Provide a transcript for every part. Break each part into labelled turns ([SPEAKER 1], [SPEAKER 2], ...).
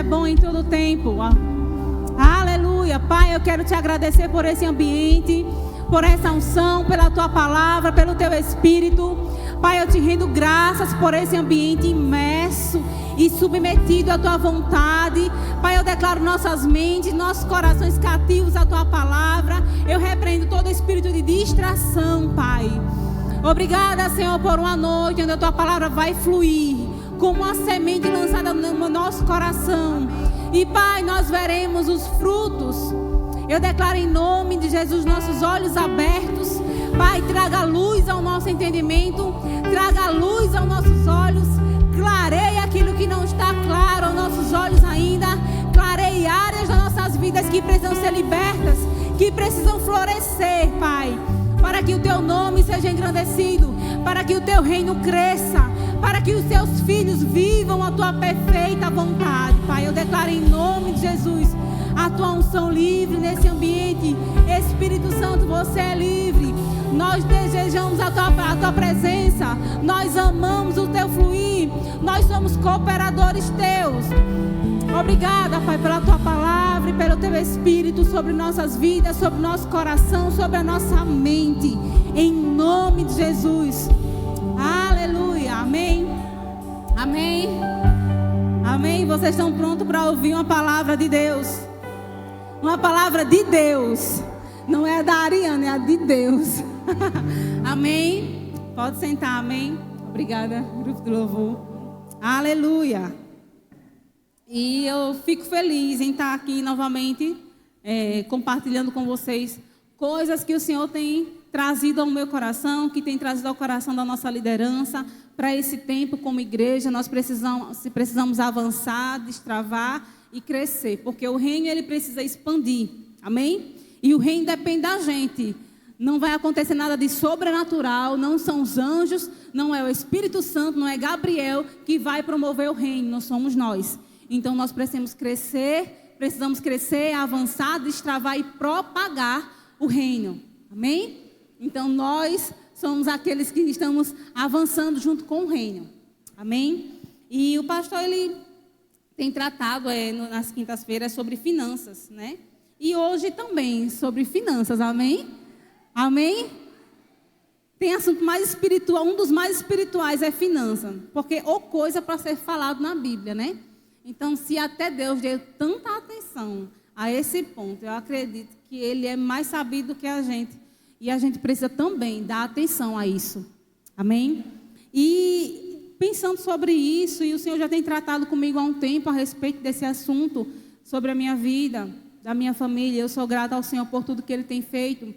[SPEAKER 1] bom em todo tempo. Aleluia. Pai, eu quero te agradecer por esse ambiente, por essa unção, pela tua palavra, pelo teu Espírito. Pai, eu te rendo graças por esse ambiente imerso e submetido à tua vontade. Pai, eu declaro nossas mentes, nossos corações cativos à tua palavra. Eu repreendo todo espírito de distração, Pai. Obrigada, Senhor, por uma noite onde a tua palavra vai fluir como uma semente lançada no nosso coração. E, Pai, nós veremos os frutos. Eu declaro em nome de Jesus nossos olhos abertos. Pai, traga luz ao nosso entendimento, traga luz aos nossos olhos, clareie aquilo que não está claro aos nossos olhos ainda, clareie áreas das nossas vidas que precisam ser libertas, que precisam florescer, Pai, para que o teu nome seja engrandecido, para que o teu reino cresça, para que os teus filhos vivam a tua perfeita vontade. Pai, eu declaro em nome de Jesus a tua unção livre nesse ambiente. Espírito Santo, você é livre. Nós desejamos a tua presença. Nós amamos o teu fluir. Nós somos cooperadores teus. Obrigada, Pai, pela tua palavra e pelo teu Espírito sobre nossas vidas, sobre nosso coração, sobre a nossa mente. Em nome de Jesus. Aleluia. Amém. Amém. Amém. Vocês estão prontos para ouvir uma palavra de Deus? Uma palavra de Deus. Não é a da Ariana, é a de Deus. Amém. Pode sentar, amém. Obrigada, grupo do louvor. Aleluia. E eu fico feliz em estar aqui novamente, compartilhando com vocês coisas que o Senhor tem trazido ao meu coração, que tem trazido ao coração da nossa liderança. Para esse tempo, como igreja, nós precisamos avançar, destravar e crescer, porque o reino ele precisa expandir, amém? E o reino depende da gente. Não vai acontecer nada de sobrenatural, não são os anjos, não é o Espírito Santo, não é Gabriel que vai promover o reino, não somos nós. Então nós precisamos crescer, avançar, destravar e propagar o reino, amém? Então nós somos aqueles que estamos avançando junto com o reino, amém? E o pastor ele tem tratado nas quintas-feiras sobre finanças, né? E hoje também sobre finanças, amém? Amém? Tem assunto mais espiritual, um dos mais espirituais é finança, porque ou coisa para ser falado na Bíblia, né? Então, se até Deus deu tanta atenção a esse ponto, eu acredito que Ele é mais sabido do que a gente, e a gente precisa também dar atenção a isso, amém? E pensando sobre isso, e o Senhor já tem tratado comigo há um tempo a respeito desse assunto, sobre a minha vida, da minha família. Eu sou grata ao Senhor por tudo que Ele tem feito.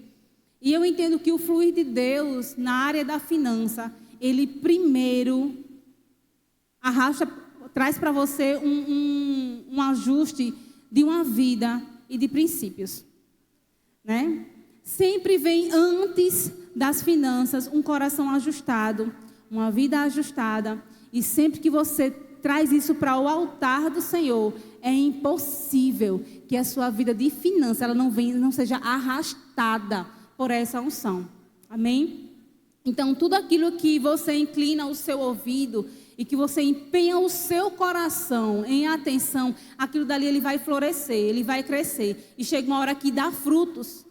[SPEAKER 1] E eu entendo que o fluir de Deus na área da finança, Ele primeiro traz para você um ajuste de uma vida e de princípios, né? Sempre vem antes das finanças um coração ajustado, uma vida ajustada. E sempre que você traz isso para o altar do Senhor, é impossível que a sua vida de finanças ela não seja arrastada por essa unção. Amém? Então, tudo aquilo que você inclina o seu ouvido e que você empenha o seu coração em atenção, aquilo dali ele vai florescer, ele vai crescer. E chega uma hora que dá frutos.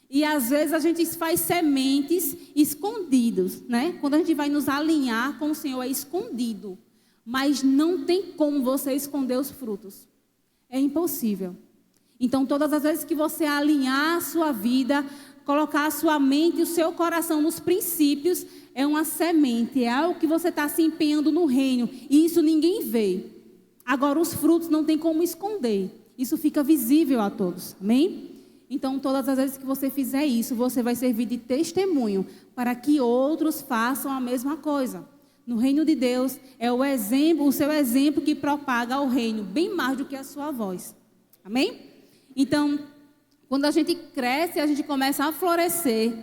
[SPEAKER 1] E às vezes a gente faz sementes escondidos, né? Quando a gente vai nos alinhar com o Senhor, é escondido. Mas não tem como você esconder os frutos. É impossível. Então, todas as vezes que você alinhar a sua vida, colocar a sua mente e o seu coração nos princípios, é uma semente, é algo que você está se empenhando no reino. E isso ninguém vê. Agora, os frutos não tem como esconder. Isso fica visível a todos. Amém? Então, todas as vezes que você fizer isso, você vai servir de testemunho para que outros façam a mesma coisa. No reino de Deus, é o seu exemplo que propaga o reino, bem mais do que a sua voz. Amém? Então, quando a gente cresce, a gente começa a florescer.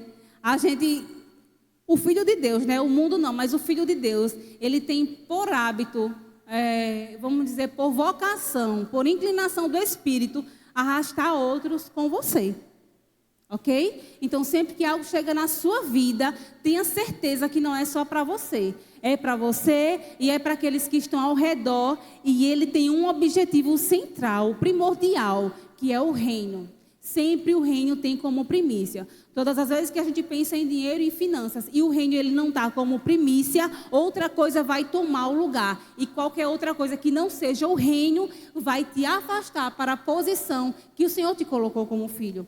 [SPEAKER 1] O Filho de Deus, né? O mundo não, mas o Filho de Deus, ele tem por hábito, vamos dizer, por vocação, por inclinação do Espírito, arrastar outros com você. Ok? Então, sempre que algo chega na sua vida, tenha certeza que não é só para você. É para você e é para aqueles que estão ao redor. E ele tem um objetivo central, primordial, que é o reino. Sempre o reino tem como primícia. Todas as vezes que a gente pensa em dinheiro e finanças e o reino ele não está como primícia, outra coisa vai tomar o lugar. E qualquer outra coisa que não seja o reino vai te afastar para a posição que o Senhor te colocou como filho.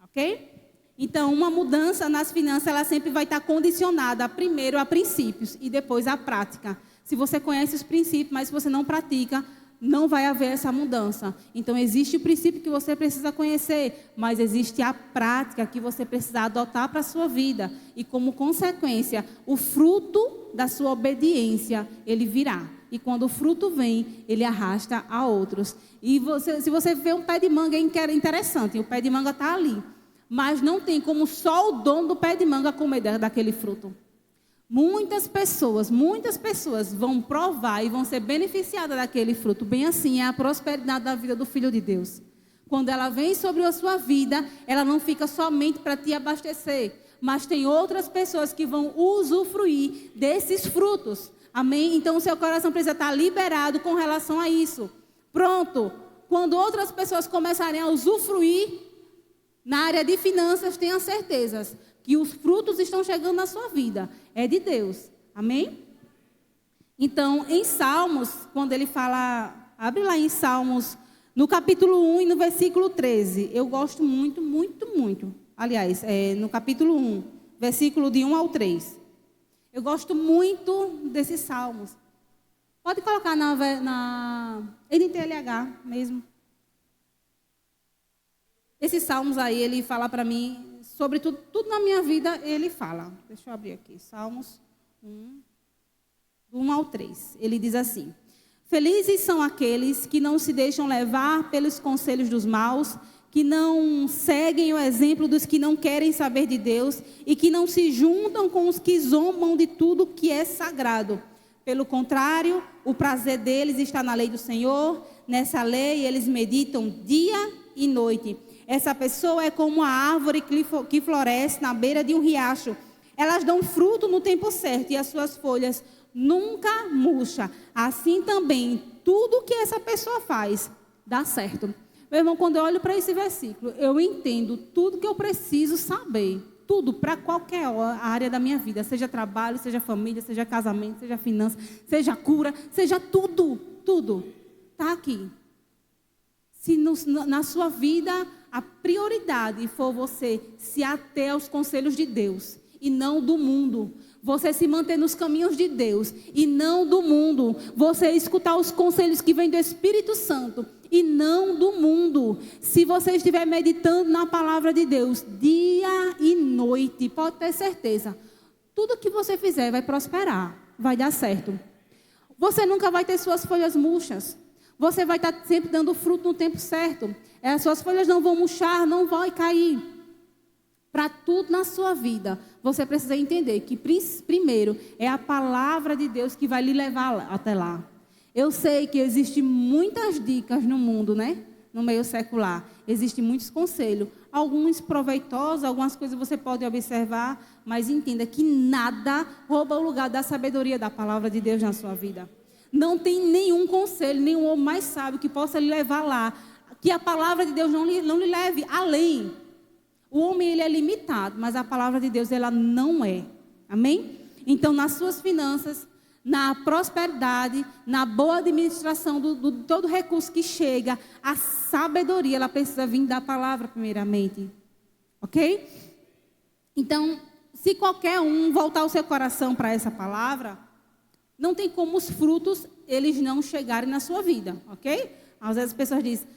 [SPEAKER 1] Ok? Então, uma mudança nas finanças, ela sempre vai estar condicionada primeiro a princípios e depois à prática. Se você conhece os princípios, mas se você não pratica, não vai haver essa mudança. Então, existe o princípio que você precisa conhecer, mas existe a prática que você precisa adotar para a sua vida. E, como consequência, o fruto da sua obediência, ele virá. E quando o fruto vem, ele arrasta a outros. E se você vê um pé de manga, é interessante, o pé de manga está ali. Mas não tem como só o dono do pé de manga comer daquele fruto. Muitas pessoas vão provar e vão ser beneficiadas daquele fruto. Bem assim é a prosperidade da vida do Filho de Deus. Quando ela vem sobre a sua vida, ela não fica somente para te abastecer. Mas tem outras pessoas que vão usufruir desses frutos. Amém? Então o seu coração precisa estar liberado com relação a isso. Pronto. Quando outras pessoas começarem a usufruir na área de finanças, tenha certeza que os frutos estão chegando na sua vida. É de Deus. Amém? Então, em Salmos, quando ele fala... Abre lá em Salmos, no capítulo 1 e no versículo 13. Eu gosto muito, muito, muito. Aliás, no capítulo 1, versículo de 1 ao 3. Eu gosto muito desses Salmos. Pode colocar na NTLH mesmo. Esses salmos aí, ele fala para mim, sobre tudo na minha vida, ele fala. Deixa eu abrir aqui, Salmos 1, do 1 ao 3. Ele diz assim: felizes são aqueles que não se deixam levar pelos conselhos dos maus, que não seguem o exemplo dos que não querem saber de Deus e que não se juntam com os que zombam de tudo que é sagrado. Pelo contrário, o prazer deles está na lei do Senhor, nessa lei eles meditam dia e noite. Essa pessoa é como a árvore que floresce na beira de um riacho. Elas dão fruto no tempo certo e as suas folhas nunca murcham. Assim também, tudo que essa pessoa faz dá certo. Meu irmão, quando eu olho para esse versículo, eu entendo tudo que eu preciso saber. Tudo, para qualquer área da minha vida. Seja trabalho, seja família, seja casamento, seja finanças, seja cura, seja tudo. Tudo está aqui. Se na sua vida a prioridade for você se ater aos conselhos de Deus e não do mundo, você se manter nos caminhos de Deus e não do mundo, você escutar os conselhos que vêm do Espírito Santo e não do mundo, se você estiver meditando na palavra de Deus dia e noite, pode ter certeza, tudo que você fizer vai prosperar, vai dar certo. Você nunca vai ter suas folhas murchas. Você vai estar sempre dando fruto no tempo certo. As suas folhas não vão murchar, não vão cair. Para tudo na sua vida, você precisa entender que primeiro é a palavra de Deus que vai lhe levar até lá. Eu sei que existem muitas dicas no mundo, né? No meio secular. Existem muitos conselhos. Alguns proveitosos, algumas coisas você pode observar, mas entenda que nada rouba o lugar da sabedoria da palavra de Deus na sua vida. Não tem nenhum conselho, nenhum homem mais sábio que possa lhe levar lá. Que a palavra de Deus não lhe leve além. O homem, ele é limitado, mas a palavra de Deus, ela não é. Amém? Então, nas suas finanças, na prosperidade, na boa administração do todo recurso que chega, a sabedoria, ela precisa vir da palavra primeiramente. Ok? Então, se qualquer um voltar o seu coração para essa palavra, não tem como os frutos, eles não chegarem na sua vida, ok? Às vezes as pessoas dizem,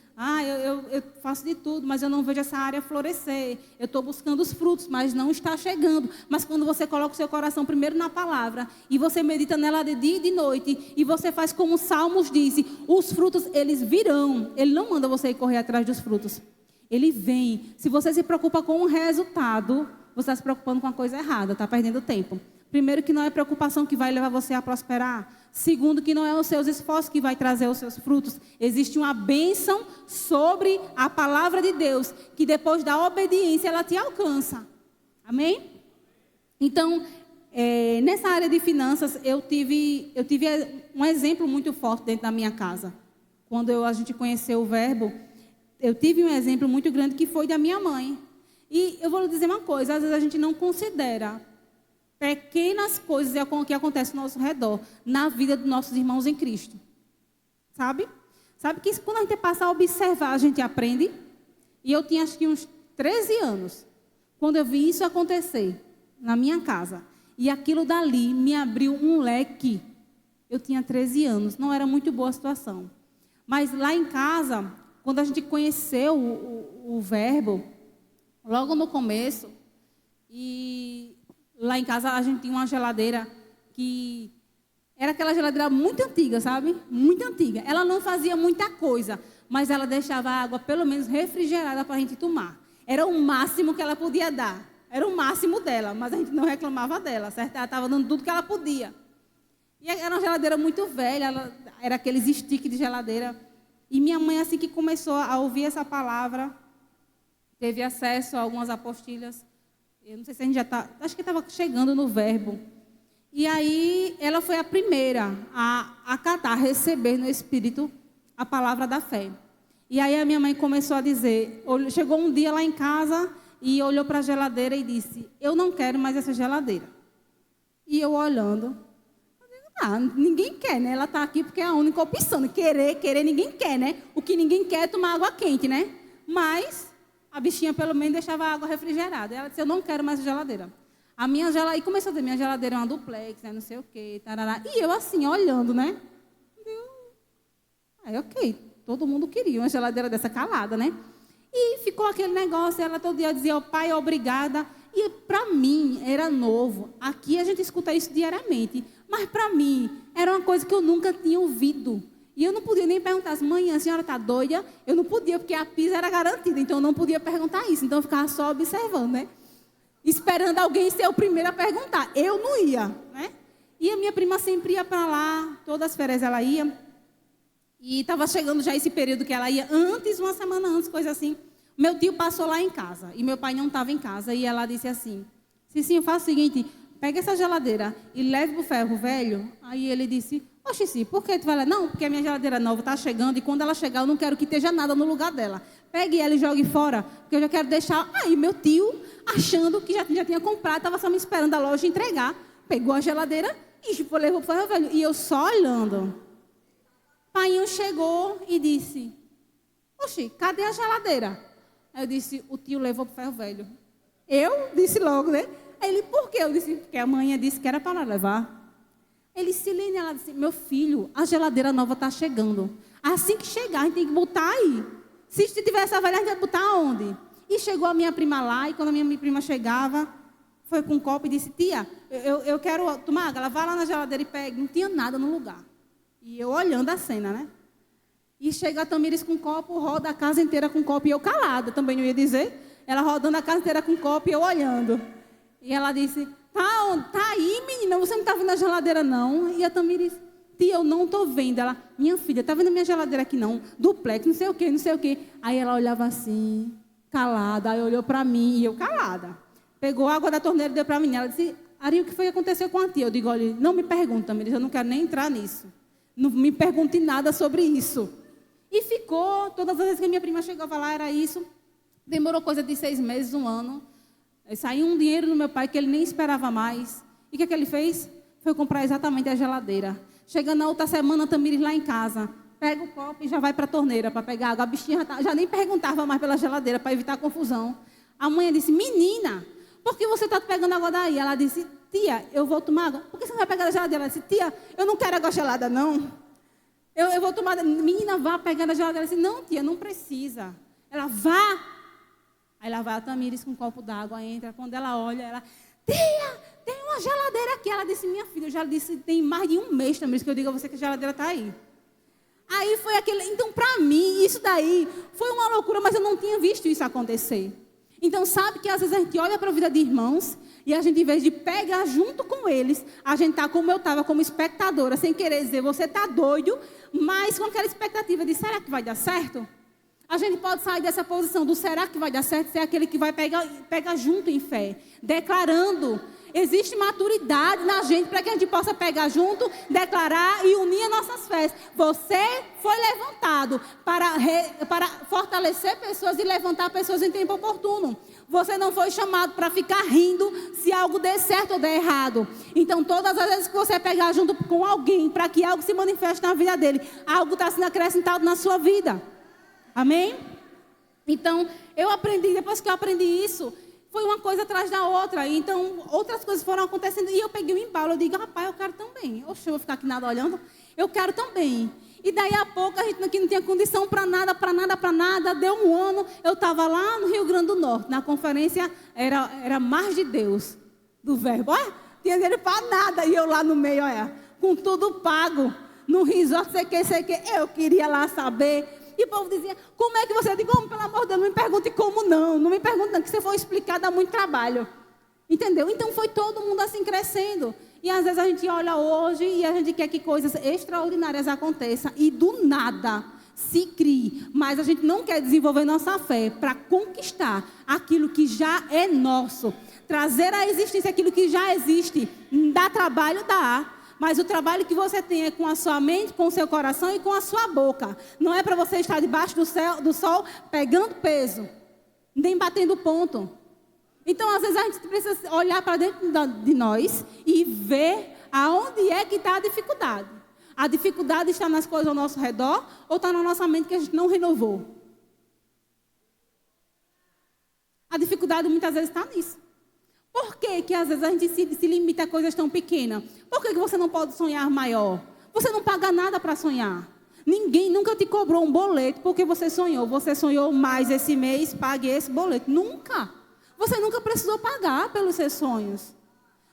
[SPEAKER 1] eu faço de tudo, mas eu não vejo essa área florescer. Eu estou buscando os frutos, mas não está chegando. Mas quando você coloca o seu coração primeiro na palavra, e você medita nela de dia e de noite, e você faz como os Salmos dizem, os frutos, eles virão. Ele não manda você ir correr atrás dos frutos. Ele vem. Se você se preocupa com o resultado, você está se preocupando com a coisa errada, está perdendo tempo. Primeiro que não é preocupação que vai levar você a prosperar. Segundo, que não é os seus esforços que vai trazer os seus frutos. Existe uma bênção sobre a palavra de Deus, que depois da obediência ela te alcança. Amém? Então, nessa área de finanças, eu tive um exemplo muito forte dentro da minha casa. Quando a gente conheceu o Verbo, eu tive um exemplo muito grande que foi da minha mãe. E eu vou lhe dizer uma coisa, às vezes a gente não considera pequenas coisas que acontecem ao nosso redor, na vida dos nossos irmãos em Cristo. Sabe? Sabe que quando a gente passa a observar, a gente aprende. E eu tinha acho que uns 13 anos, quando eu vi isso acontecer na minha casa. E aquilo dali me abriu um leque. Eu tinha 13 anos, não era muito boa a situação. Mas lá em casa, quando a gente conheceu o Verbo, logo no começo, e lá em casa a gente tinha uma geladeira que era aquela geladeira muito antiga, sabe? Muito antiga. Ela não fazia muita coisa, mas ela deixava a água pelo menos refrigerada para a gente tomar. Era o máximo que ela podia dar. Era o máximo dela, mas a gente não reclamava dela, certo? Ela estava dando tudo que ela podia. E era uma geladeira muito velha, era aqueles sticks de geladeira. E minha mãe, assim que começou a ouvir essa palavra, teve acesso a algumas apostilhas. Eu não sei se a gente já está... Acho que estava chegando no Verbo. E aí, ela foi a primeira a acatar, a receber no Espírito a palavra da fé. E aí, a minha mãe começou a dizer... Chegou um dia lá em casa e olhou para a geladeira e disse, eu não quero mais essa geladeira. E eu olhando... ninguém quer, né? Ela está aqui porque é a única opção. Querer, ninguém quer, né? O que ninguém quer é tomar água quente, né? Mas a bichinha pelo menos deixava a água refrigerada. Ela disse, eu não quero mais a geladeira. E começou a dizer, minha geladeira é uma duplex, né? Não sei o quê, tarará. E eu assim, olhando, né? Aí, ok, todo mundo queria uma geladeira dessa calada, né? E ficou aquele negócio, ela todo dia dizia, pai, obrigada. E para mim era novo. Aqui a gente escuta isso diariamente. Mas para mim era uma coisa que eu nunca tinha ouvido. E eu não podia nem perguntar, mãe, a senhora está doida? Eu não podia, porque a pizza era garantida. Então eu não podia perguntar isso. Então eu ficava só observando, né? Esperando alguém ser o primeiro a perguntar. Eu não ia, né? E a minha prima sempre ia para lá. Todas as férias ela ia. E estava chegando já esse período que ela ia antes, uma semana antes, coisa assim. Meu tio passou lá em casa. E meu pai não estava em casa. E ela disse assim, Cicinho, faça o seguinte... Pega essa geladeira e leve para o ferro velho. Aí ele disse, oxe, sim, por que tu vai lá? Não, porque a minha geladeira nova está chegando e quando ela chegar eu não quero que esteja nada no lugar dela. Pegue ela e jogue fora, porque eu já quero deixar... Aí meu tio, achando que já tinha comprado, estava só me esperando a loja entregar, pegou a geladeira e levou para o ferro velho. E eu só olhando. Painho chegou e disse, oxe, cadê a geladeira? Aí eu disse, o tio levou para o ferro velho. Eu disse logo, né? Aí ele, por quê? Eu disse, porque a mãe disse que era para levar. Ele, Silene, ela disse, meu filho, a geladeira nova está chegando. Assim que chegar, a gente tem que botar aí. Se tiver essa velha, a gente vai botar onde? E chegou a minha prima lá, e quando a minha prima chegava, foi com um copo e disse, tia, eu quero tomar água. Ela vai lá na geladeira e pega. Não tinha nada no lugar. E eu olhando a cena, né? E chega a Tamires com um copo, roda a casa inteira com um copo, e eu calada, também não ia dizer. Ela rodando a casa inteira com um copo e eu olhando. E ela disse, tá aí, menina, você não está vendo a geladeira, não? E a Tamires, tia, eu não estou vendo. Ela, minha filha, está vendo a minha geladeira aqui, não? Duplex, não sei o quê, não sei o quê. Aí ela olhava assim, calada, aí olhou para mim, e eu calada. Pegou a água da torneira e deu para mim. Ela disse, Ari, o que foi que aconteceu com a tia? Eu digo, olha, não me pergunta, Tamires, eu não quero nem entrar nisso. Não me pergunte nada sobre isso. E ficou, todas as vezes que a minha prima chegava lá, era isso. Demorou coisa de 6 meses, 1 ano. Saiu um dinheiro no meu pai que ele nem esperava mais. E o que ele fez? Foi comprar exatamente a geladeira. Chegando na outra semana, a Tamires lá em casa. Pega o copo e já vai para a torneira para pegar água. A bichinha já nem perguntava mais pela geladeira para evitar confusão. A mãe disse, menina, por que você está pegando água daí? Ela disse, tia, eu vou tomar água. Por que você não vai pegar a geladeira? Ela disse, tia, eu não quero água gelada, não. Eu vou tomar... Menina, vá pegar a geladeira. Ela disse, não, tia, não precisa. Ela, vá. Aí lá vai a Tamires com um copo d'água, entra. Quando ela olha, ela... Tia, tem uma geladeira aqui. Ela disse, minha filha, eu já disse, tem mais de 1 mês, Tamires, que eu digo a você que a geladeira está aí. Aí foi aquele... Então, para mim, isso daí foi uma loucura, mas eu não tinha visto isso acontecer. Então, sabe que às vezes a gente olha para a vida de irmãos e a gente, em vez de pegar junto com eles, a gente está como eu estava, como espectadora, sem querer dizer, você está doido, mas com aquela expectativa de, será que vai dar certo? A gente pode sair dessa posição do será que vai dar certo, ser aquele que vai pegar junto em fé, declarando. Existe maturidade na gente para que a gente possa pegar junto, declarar e unir nossas fés. Você foi levantado para fortalecer pessoas e levantar pessoas em tempo oportuno. Você não foi chamado para ficar rindo se algo der certo ou der errado. Então, todas as vezes que você pegar junto com alguém, para que algo se manifeste na vida dele, algo está sendo acrescentado na sua vida. Amém? Então, eu aprendi, depois que eu aprendi isso, foi uma coisa atrás da outra. Então, outras coisas foram acontecendo. E eu peguei o embalo. Eu digo, rapaz, eu quero também. Oxe, eu vou ficar aqui nada olhando. Eu quero também. E daí a pouco, a gente aqui não tinha condição para nada. Deu um ano. Eu estava lá no Rio Grande do Norte. Na conferência, era Mais de Deus. Do verbo. Olha, tinha dinheiro para nada. E eu lá no meio, olha, com tudo pago. No resort, sei que. Eu queria lá saber. E o povo dizia, como é que você... Eu digo, pelo amor de Deus, não me pergunte como não. Não me pergunte não, que se for explicar dá muito trabalho. Entendeu? Então foi todo mundo assim crescendo. E às vezes a gente olha hoje e a gente quer que coisas extraordinárias aconteçam. E do nada se crie. Mas a gente não quer desenvolver nossa fé para conquistar aquilo que já é nosso. Trazer à existência aquilo que já existe. Dá trabalho? Dá. Mas o trabalho que você tem é com a sua mente, com o seu coração e com a sua boca. Não é para você estar debaixo do sol pegando peso, nem batendo ponto. Então, às vezes, a gente precisa olhar para dentro de nós e ver aonde é que está a dificuldade. A dificuldade está nas coisas ao nosso redor ou está na nossa mente que a gente não renovou? A dificuldade muitas vezes está nisso. Por que às vezes a gente se limita a coisas tão pequenas? Por que você não pode sonhar maior? Você não paga nada para sonhar. Ninguém nunca te cobrou um boleto porque você sonhou. Você sonhou mais esse mês, pague esse boleto. Nunca. Você nunca precisou pagar pelos seus sonhos.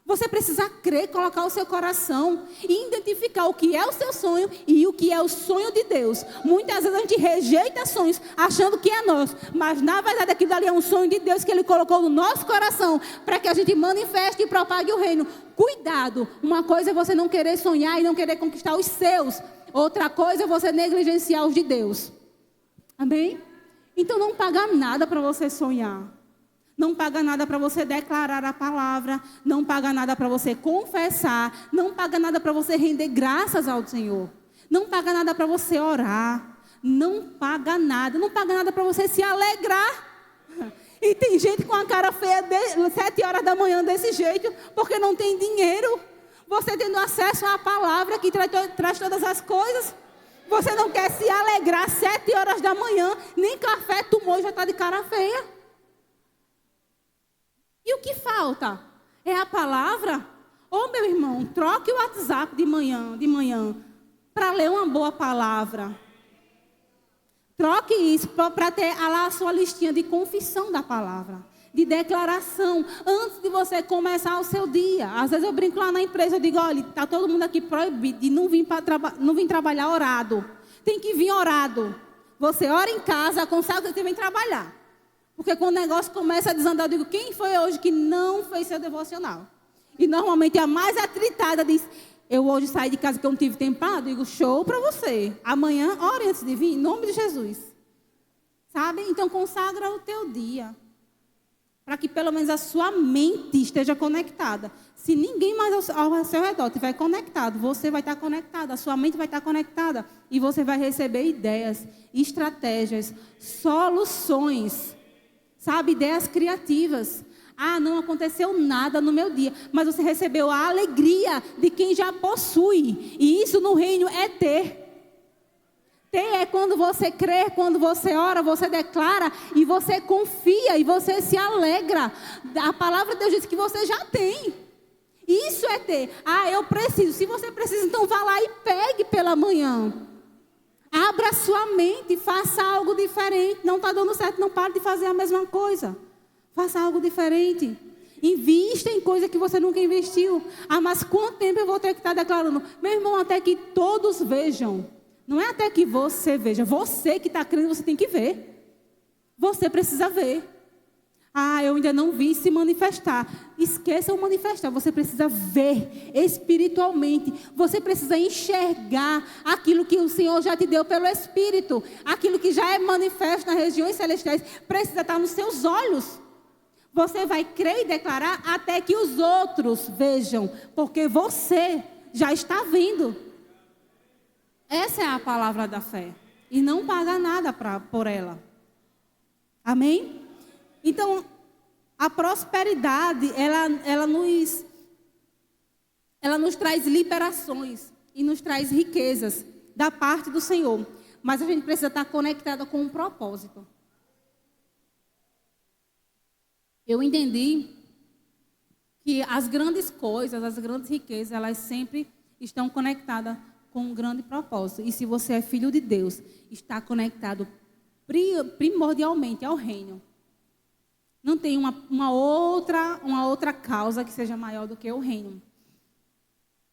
[SPEAKER 1] Você precisa crer, colocar o seu coração e identificar o que é o seu sonho e o que é o sonho de Deus. Muitas vezes a gente rejeita sonhos achando que é nosso, mas na verdade aquilo ali é um sonho de Deus que Ele colocou no nosso coração para que a gente manifeste e propague o reino. Cuidado, uma coisa é você não querer sonhar e não querer conquistar os seus. Outra coisa é você negligenciar os de Deus. Amém? Então não paga nada para você sonhar. Não paga nada para você declarar a palavra. Não paga nada para você confessar. Não paga nada para você render graças ao Senhor. Não paga nada para você orar. Não paga nada. Não paga nada para você se alegrar. E tem gente com a cara feia 7 horas da manhã desse jeito, porque não tem dinheiro. Você tendo acesso à palavra que traz todas as coisas. Você não quer se alegrar 7 horas da manhã, nem café tomou e já está de cara feia. E o que falta? É a palavra? Ô meu irmão, troque o WhatsApp de manhã para ler uma boa palavra. Troque isso para ter lá a sua listinha de confissão da palavra, de declaração, antes de você começar o seu dia. Às vezes eu brinco lá na empresa, eu digo, olha, está todo mundo aqui proibido de não vir trabalhar orado. Tem que vir orado. Você ora em casa, consagra que você vem trabalhar. Porque quando o negócio começa a desandar, eu digo, quem foi hoje que não fez seu devocional? E normalmente a mais atritada diz, eu hoje saí de casa que eu não tive tempo para, eu digo, show para você. Amanhã, ore antes de vir, em nome de Jesus. Sabe? Então consagra o teu dia. Para que pelo menos a sua mente esteja conectada. Se ninguém mais ao seu redor estiver conectado, você vai estar conectado, a sua mente vai estar conectada. E você vai receber ideias, estratégias, soluções. Sabe, ideias criativas. Ah, não aconteceu nada no meu dia, mas você recebeu a alegria de quem já possui. E isso no reino é ter. Ter é quando você crê, quando você ora, você declara e você confia e você se alegra. A palavra de Deus diz que você já tem. Isso é ter. Ah, eu preciso. Se você precisa, então vá lá e pegue pela manhã. Abra sua mente, faça algo diferente. Não está dando certo, não pare de fazer a mesma coisa. Faça algo diferente. Invista em coisa que você nunca investiu. Ah, mas quanto tempo eu vou ter que estar declarando? Meu irmão, até que todos vejam. Não é até que você veja. Você que está crendo, você tem que ver. Você precisa ver. Ah, eu ainda não vi se manifestar. Esqueça o manifestar. Você precisa ver espiritualmente. Você precisa enxergar aquilo que o Senhor já te deu pelo Espírito. Aquilo que já é manifesto nas regiões celestiais. Precisa estar nos seus olhos. Você vai crer e declarar até que os outros vejam. Porque você já está vendo. Essa é a palavra da fé. E não paga nada por ela. Amém? Então, a prosperidade, ela nos traz liberações e nos traz riquezas da parte do Senhor. Mas a gente precisa estar conectada com um propósito. Eu entendi que as grandes coisas, as grandes riquezas, elas sempre estão conectadas com um grande propósito. E se você é filho de Deus, está conectado primordialmente ao reino. Não tem uma outra causa que seja maior do que o reino.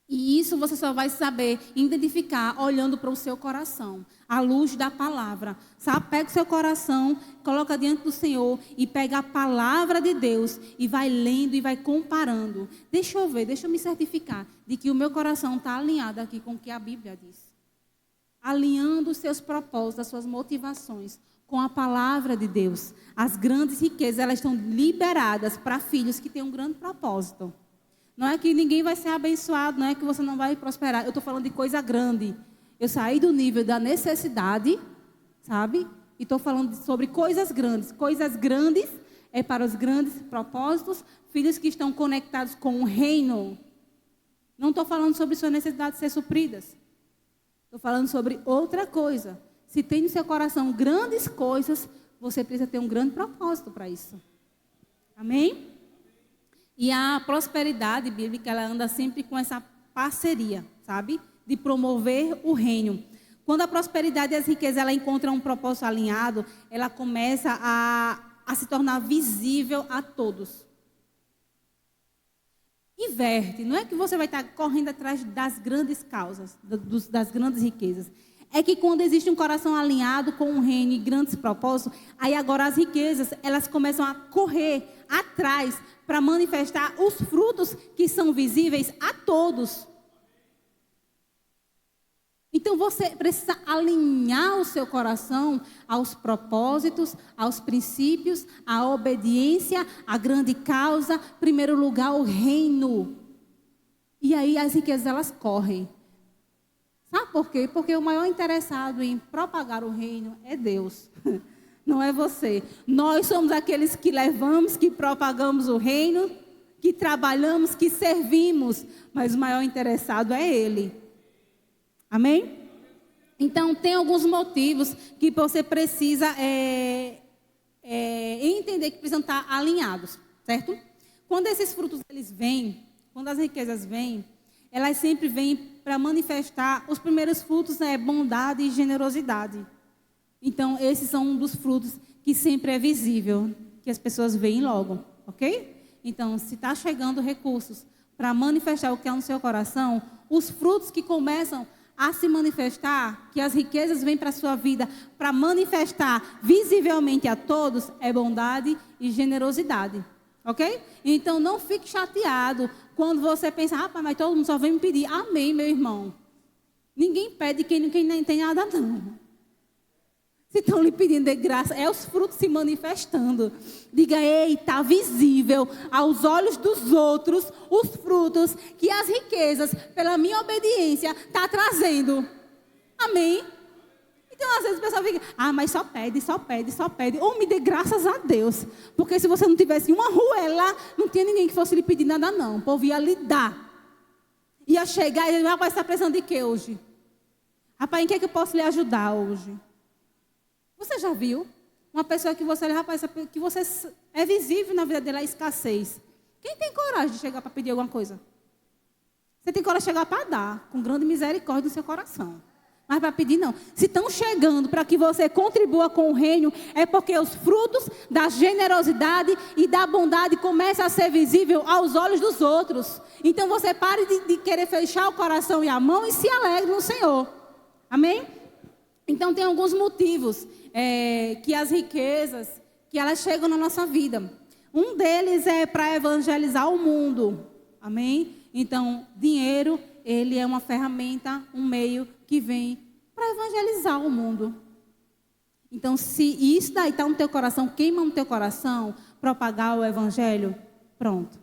[SPEAKER 1] E isso você só vai saber identificar olhando para o seu coração, à luz da palavra. Sabe? Pega o seu coração, coloca diante do Senhor e pega a palavra de Deus e vai lendo e vai comparando. Deixa eu ver, deixa eu me certificar de que o meu coração está alinhado aqui com o que a Bíblia diz. Alinhando os seus propósitos, as suas motivações com a palavra de Deus. As grandes riquezas, elas estão liberadas para filhos que têm um grande propósito. Não é que ninguém vai ser abençoado, não é que você não vai prosperar. Eu estou falando de coisa grande. Eu saí do nível da necessidade, sabe? E estou falando sobre coisas grandes. Coisas grandes é para os grandes propósitos. Filhos que estão conectados com o reino. Não estou falando sobre sua necessidade de ser supridas. Estou falando sobre outra coisa. Se tem no seu coração grandes coisas, você precisa ter um grande propósito para isso. Amém? E a prosperidade bíblica, ela anda sempre com essa parceria, sabe? De promover o reino. Quando a prosperidade e as riquezas, ela encontram um propósito alinhado, ela começa a se tornar visível a todos. Inverte. Não é que você vai estar correndo atrás das grandes causas, das grandes riquezas. É que quando existe um coração alinhado com o reino e grandes propósitos, aí agora as riquezas, elas começam a correr atrás para manifestar os frutos que são visíveis a todos. Então você precisa alinhar o seu coração aos propósitos, aos princípios, à obediência, à grande causa, em primeiro lugar o reino. E aí as riquezas elas correm. Sabe por quê? Porque o maior interessado em propagar o reino é Deus, não é você. Nós somos aqueles que levamos, que propagamos o reino, que trabalhamos, que servimos, mas o maior interessado é Ele. Amém? Então, tem alguns motivos que você precisa entender que precisam estar alinhados, certo? Quando esses frutos eles vêm, quando as riquezas vêm, elas sempre vêm para manifestar os primeiros frutos, bondade e generosidade. Então, esses são um dos frutos que sempre é visível, que as pessoas veem logo, ok? Então, se está chegando recursos para manifestar o que é no seu coração, os frutos que começam a se manifestar, que as riquezas vêm para a sua vida, para manifestar visivelmente a todos, é bondade e generosidade. Ok? Então não fique chateado quando você pensa, mas todo mundo só vem me pedir. Amém, meu irmão. Ninguém pede quem nem tem nada, não. Se estão lhe pedindo de graça, é os frutos se manifestando. Diga, ei, está visível aos olhos dos outros os frutos que as riquezas, pela minha obediência, está trazendo. Amém? Então, às vezes, o pessoal fica, mas só pede. Ou me dê graças a Deus. Porque se você não tivesse uma ruela, não tinha ninguém que fosse lhe pedir nada, não. O povo ia lhe dar. Ia chegar e dizer, rapaz, você está precisando de quê hoje? Rapaz, em que é que eu posso lhe ajudar hoje? Você já viu? Uma pessoa que você, rapaz, que você é visível na vida dela a escassez. Quem tem coragem de chegar para pedir alguma coisa? Você tem coragem de chegar para dar, com grande misericórdia no seu coração. Mas para pedir, não. Se estão chegando para que você contribua com o reino, é porque os frutos da generosidade e da bondade começam a ser visíveis aos olhos dos outros. Então você pare de querer fechar o coração e a mão e se alegre no Senhor. Amém? Então tem alguns motivos que as riquezas, que elas chegam na nossa vida. Um deles é para evangelizar o mundo. Amém? Então, dinheiro, ele é uma ferramenta, um meio que vem para evangelizar o mundo. Então, se isso daí está no teu coração, queima no teu coração, propagar o evangelho, pronto.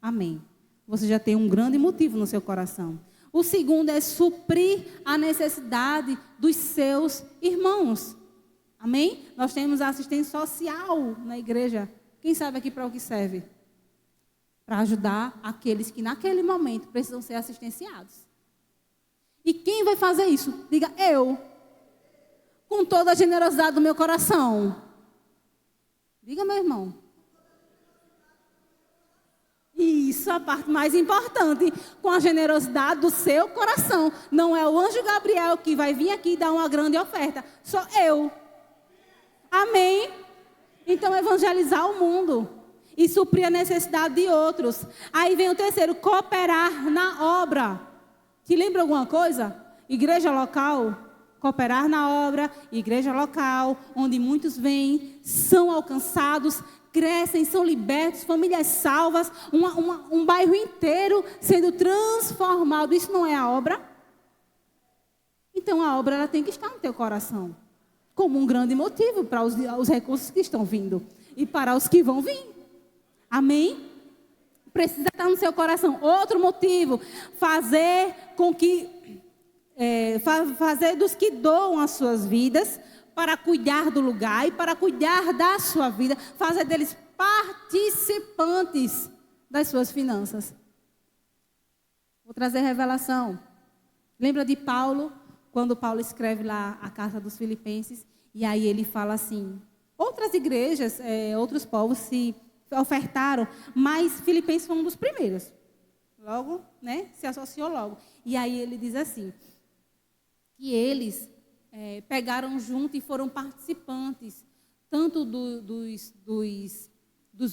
[SPEAKER 1] Amém. Você já tem um grande motivo no seu coração. O segundo é suprir a necessidade dos seus irmãos. Amém? Nós temos a assistência social na igreja. Quem sabe aqui para o que serve? Para ajudar aqueles que naquele momento precisam ser assistenciados. E quem vai fazer isso? Diga, eu. Com toda a generosidade do meu coração. Diga, meu irmão. Isso é a parte mais importante. Com a generosidade do seu coração. Não é o anjo Gabriel que vai vir aqui dar uma grande oferta. Sou eu. Amém? Então, evangelizar o mundo. E suprir a necessidade de outros. Aí vem o terceiro, cooperar na obra. Te lembra alguma coisa? Igreja local, cooperar na obra, igreja local, onde muitos vêm, são alcançados, crescem, são libertos, famílias salvas, um bairro inteiro sendo transformado. Isso não é a obra? Então a obra ela tem que estar no teu coração, como um grande motivo para os recursos que estão vindo e para os que vão vir. Amém? Precisa estar no seu coração. Outro motivo, fazer dos que doam as suas vidas para cuidar do lugar e para cuidar da sua vida, fazer deles participantes das suas finanças. Vou trazer revelação. Lembra de Paulo, quando Paulo escreve lá a carta dos Filipenses, e aí ele fala assim, outras igrejas, outros povos se ofertaram, mas Filipenses foi um dos primeiros. Logo, né, se associou logo. E aí ele diz assim, que eles pegaram junto e foram participantes, tanto dos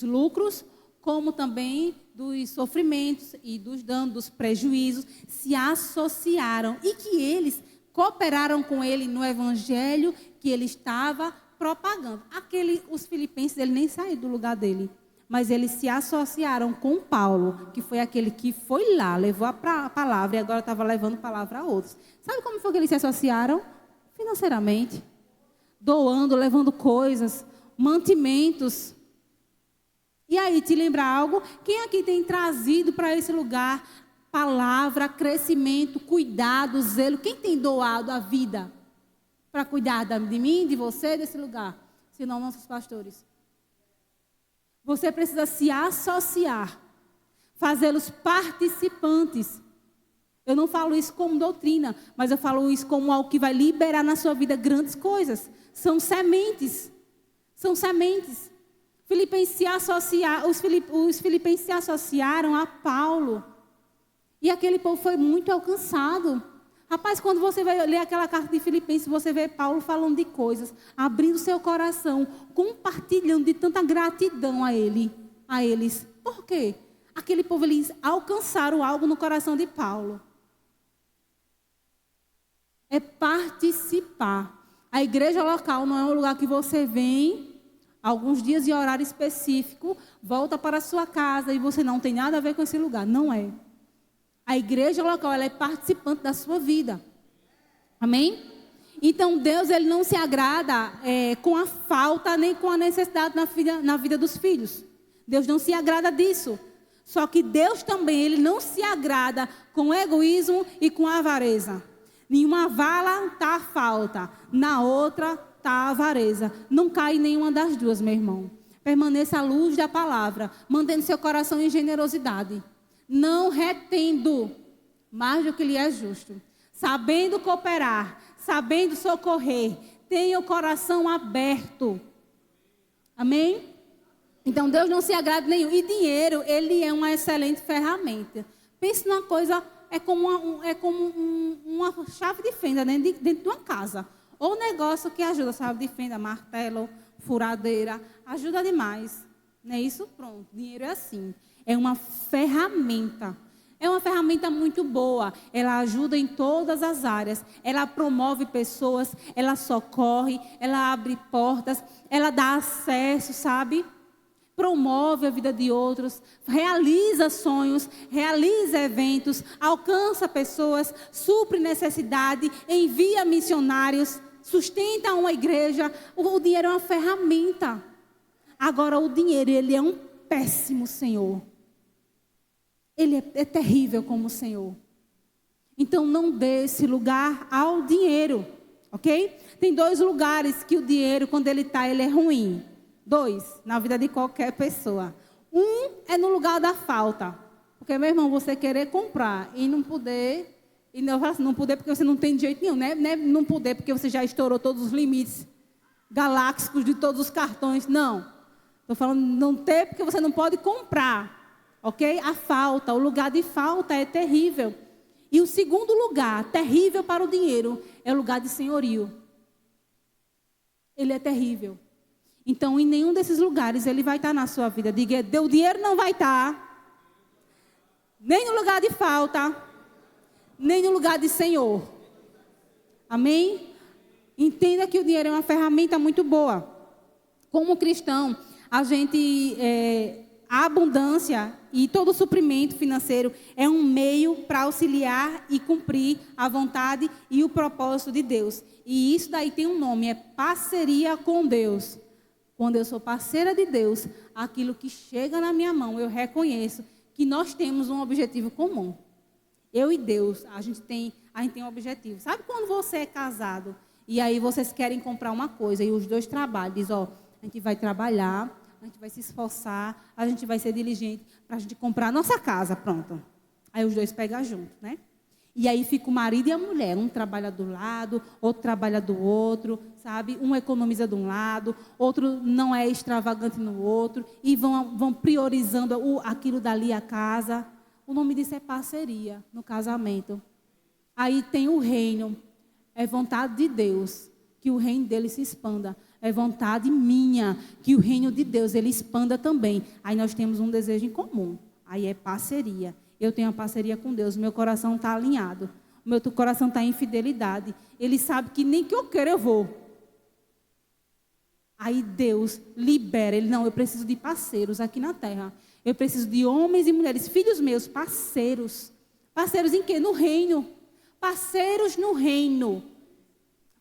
[SPEAKER 1] lucros, como também dos sofrimentos e dos danos, dos prejuízos, se associaram e que eles cooperaram com ele no evangelho que ele estava propagando. Os filipenses, ele nem saiu do lugar dele. Mas eles se associaram com Paulo, que foi aquele que foi lá, levou a palavra e agora estava levando a palavra a outros. Sabe como foi que eles se associaram? Financeiramente. Doando, levando coisas, mantimentos. E aí, te lembra algo? Quem aqui tem trazido para esse lugar palavra, crescimento, cuidado, zelo? Quem tem doado a vida para cuidar de mim, de você, desse lugar? Senão, nossos pastores. Você precisa se associar, fazê-los participantes. Eu não falo isso como doutrina, mas eu falo isso como algo que vai liberar na sua vida grandes coisas. São sementes. São sementes. Os filipenses se associaram a Paulo. E aquele povo foi muito alcançado. Rapaz, quando você vai ler aquela carta de Filipenses, você vê Paulo falando de coisas, abrindo seu coração, compartilhando de tanta gratidão a eles. Por quê? Aquele povo, eles alcançaram algo no coração de Paulo. É participar. A igreja local não é um lugar que você vem, alguns dias e horário específico, volta para a sua casa e você não tem nada a ver com esse lugar. Não é. A igreja local, ela é participante da sua vida. Amém? Então, Deus, ele não se agrada com a falta, nem com a necessidade na vida dos filhos. Deus não se agrada disso. Só que Deus também, ele não se agrada com egoísmo e com avareza. Em uma vala está a falta, na outra está a avareza. Não cai em nenhuma das duas, meu irmão. Permaneça à luz da palavra, mantendo seu coração em generosidade. Não retendo mais do que lhe é justo. Sabendo cooperar, sabendo socorrer. Tenha o coração aberto. Amém? Então, Deus não se agrada nenhum. E dinheiro, ele é uma excelente ferramenta. Pense numa coisa, é como uma chave de fenda dentro de uma casa. Ou um negócio que ajuda, chave de fenda, martelo, furadeira. Ajuda demais. Não é isso? Pronto. Dinheiro é assim. É uma ferramenta. É uma ferramenta muito boa. Ela ajuda em todas as áreas. Ela promove pessoas, ela socorre, ela abre portas, ela dá acesso, sabe? promove a vida de outros, realiza sonhos, realiza eventos, alcança pessoas, supre necessidade, envia missionários, sustenta uma igreja. O dinheiro é uma ferramenta. Agora, o dinheiro, ele é um péssimo senhor. Ele é terrível como senhor. Então, não dê esse lugar ao dinheiro, ok? Tem 2 lugares que o dinheiro, quando ele está, ele é ruim. 2, na vida de qualquer pessoa. Um é no lugar da falta. Porque, meu irmão, você querer comprar e não poder... E não poder porque você não tem de jeito nenhum, né? Não poder porque você já estourou todos os limites galácticos de todos os cartões. Não. Estou falando não ter porque você não pode comprar. Ok? A falta, o lugar de falta é terrível. E o segundo lugar, terrível para o dinheiro, é o lugar de senhorio. Ele é terrível. Então, em nenhum desses lugares ele vai estar na sua vida. Diga, o dinheiro não vai estar. Nem no lugar de falta, nem no lugar de senhor. Amém? Entenda que o dinheiro é uma ferramenta muito boa. Como cristão, a abundância e todo o suprimento financeiro é um meio para auxiliar e cumprir a vontade e o propósito de Deus. E isso daí tem um nome, é parceria com Deus. Quando eu sou parceira de Deus, aquilo que chega na minha mão, eu reconheço que nós temos um objetivo comum. Eu e Deus, a gente tem um objetivo. Sabe quando você é casado e aí vocês querem comprar uma coisa e os dois trabalham, diz, a gente vai trabalhar, a gente vai se esforçar, a gente vai ser diligente para a gente comprar a nossa casa, pronto. Aí os dois pegam junto, né? E aí fica o marido e a mulher, um trabalha do lado, outro trabalha do outro, sabe? Um economiza de um lado, outro não é extravagante no outro, e vão priorizando aquilo dali a casa. O nome disso é parceria no casamento. Aí tem o reino, é vontade de Deus, que o reino dele se expanda. É vontade minha, que o reino de Deus ele expanda também. Aí nós temos um desejo em comum, aí é parceria. Eu tenho uma parceria com Deus, meu coração está alinhado. O meu coração está em fidelidade. Ele sabe que nem que eu queira eu vou. Aí Deus libera. Eu preciso de parceiros aqui na terra. Eu preciso de homens e mulheres, filhos meus, parceiros. Parceiros em quê? No reino. Parceiros no reino.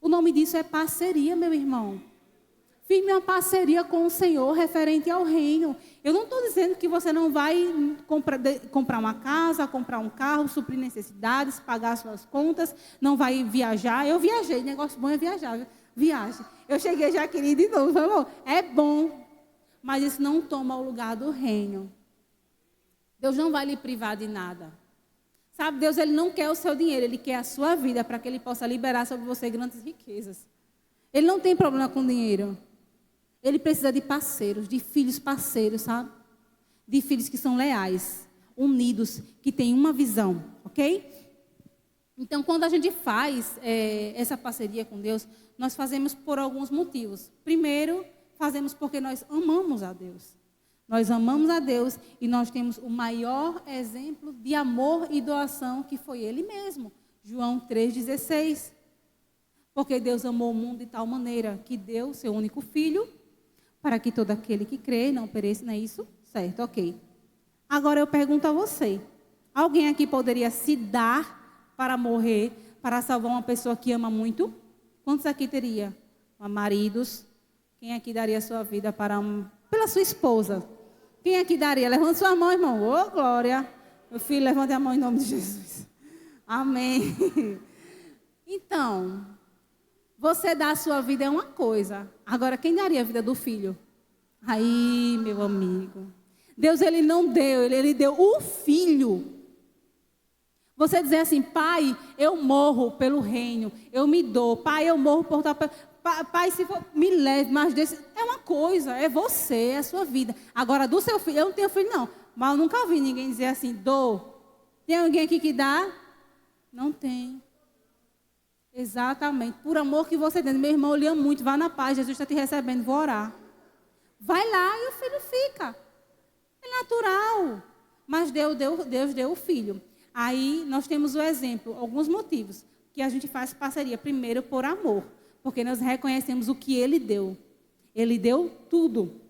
[SPEAKER 1] O nome disso é parceria, meu irmão. Firme uma parceria com o Senhor referente ao reino. Eu não estou dizendo que você não vai comprar uma casa, comprar um carro, suprir necessidades, pagar suas contas, não vai viajar. Eu viajei, negócio bom é viajar. Viagem. Eu cheguei já querido de novo, falou, é bom, mas isso não toma o lugar do reino. Deus não vai lhe privar de nada. Sabe, Deus ele não quer o seu dinheiro, Ele quer a sua vida para que Ele possa liberar sobre você grandes riquezas. Ele não tem problema com dinheiro. Ele precisa de parceiros, de filhos parceiros, sabe? De filhos que são leais, unidos, que têm uma visão, ok? Então, quando a gente faz essa parceria com Deus, nós fazemos por alguns motivos. Primeiro, fazemos porque nós amamos a Deus. Nós amamos a Deus e nós temos o maior exemplo de amor e doação que foi Ele mesmo. João 3,16. Porque Deus amou o mundo de tal maneira que deu seu único filho para que todo aquele que crê não pereça, não é isso? Certo, ok. Agora eu pergunto a você. Alguém aqui poderia se dar para morrer, para salvar uma pessoa que ama muito? Quantos aqui teria? Maridos. Quem aqui daria sua vida pela sua esposa? Quem aqui daria? Levante sua mão, irmão. Ô, glória. Meu filho, levante a mão em nome de Jesus. Amém. Então, você dar a sua vida é uma coisa. Agora, quem daria a vida do filho? Aí, meu amigo. Deus, Ele não deu, Ele deu o filho. Você dizer assim, pai, eu morro pelo reino, eu me dou. Pai, eu morro por tal... Pai, se for, me leve, mas desse... É uma coisa, é você, é a sua vida. Agora, do seu filho, eu não tenho filho, não. Mas eu nunca vi ninguém dizer assim, dou. Tem alguém aqui que dá? Não tem. Exatamente. Por amor que você tem. Meu irmão, eu lhe amo muito. Vá na paz. Jesus está te recebendo. Vou orar. Vai lá e o filho fica. É natural. Mas Deus deu o filho. Aí nós temos o exemplo. Alguns motivos que a gente faz parceria. Primeiro, por amor. Porque nós reconhecemos o que Ele deu. Ele deu tudo.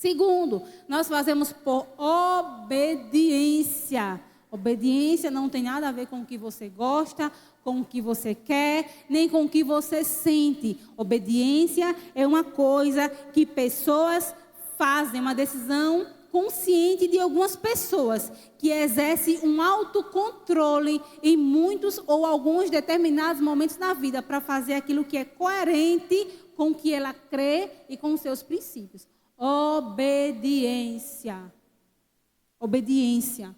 [SPEAKER 1] Segundo, nós fazemos por obediência. Obediência não tem nada a ver com o que você gosta, com o que você quer, nem com o que você sente. Obediência é uma coisa que pessoas fazem, uma decisão consciente de algumas pessoas que exercem um autocontrole em muitos ou alguns determinados momentos da vida para fazer aquilo que é coerente com o que ela crê e com os seus princípios. Obediência. Obediência.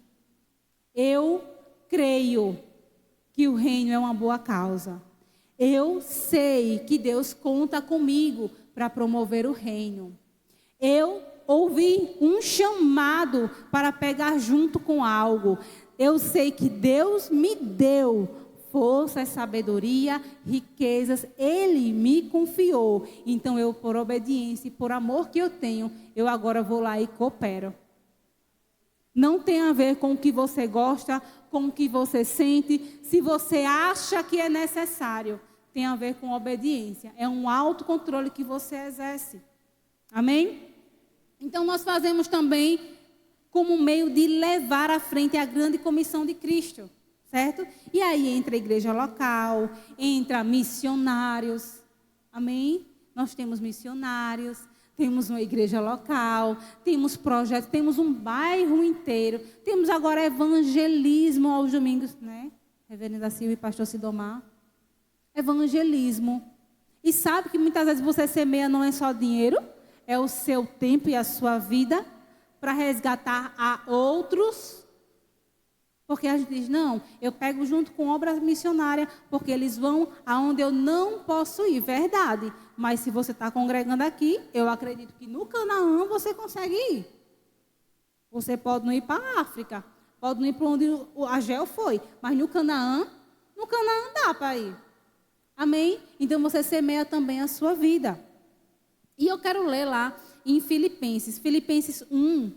[SPEAKER 1] Eu creio que o reino é uma boa causa. Eu sei que Deus conta comigo para promover o reino. Eu ouvi um chamado para pegar junto com algo. Eu sei que Deus me deu força, sabedoria, riquezas. Ele me confiou. Então eu, por obediência e por amor que eu tenho, eu agora vou lá e coopero. Não tem a ver com o que você gosta, com o que você sente, se você acha que é necessário. Tem a ver com obediência. É um autocontrole que você exerce. Amém? Então, nós fazemos também como meio de levar à frente a grande comissão de Cristo, certo? E aí entra a igreja local, entra missionários, amém? Nós temos missionários, temos uma igreja local, temos projetos, temos um bairro inteiro, temos agora evangelismo aos domingos, né? Reverenda Silvia e pastor Sidomar. Evangelismo. E sabe que muitas vezes você semeia não é só dinheiro, é o seu tempo e a sua vida para resgatar a outros. Porque a gente diz, não, eu pego junto com obras missionárias, porque eles vão aonde eu não posso ir. Verdade. Mas se você está congregando aqui, eu acredito que no Canaã você consegue ir. Você pode não ir para a África, pode não ir para onde o Agel foi, mas no Canaã dá para ir. Amém? Então você semeia também a sua vida. E eu quero ler lá em Filipenses 1,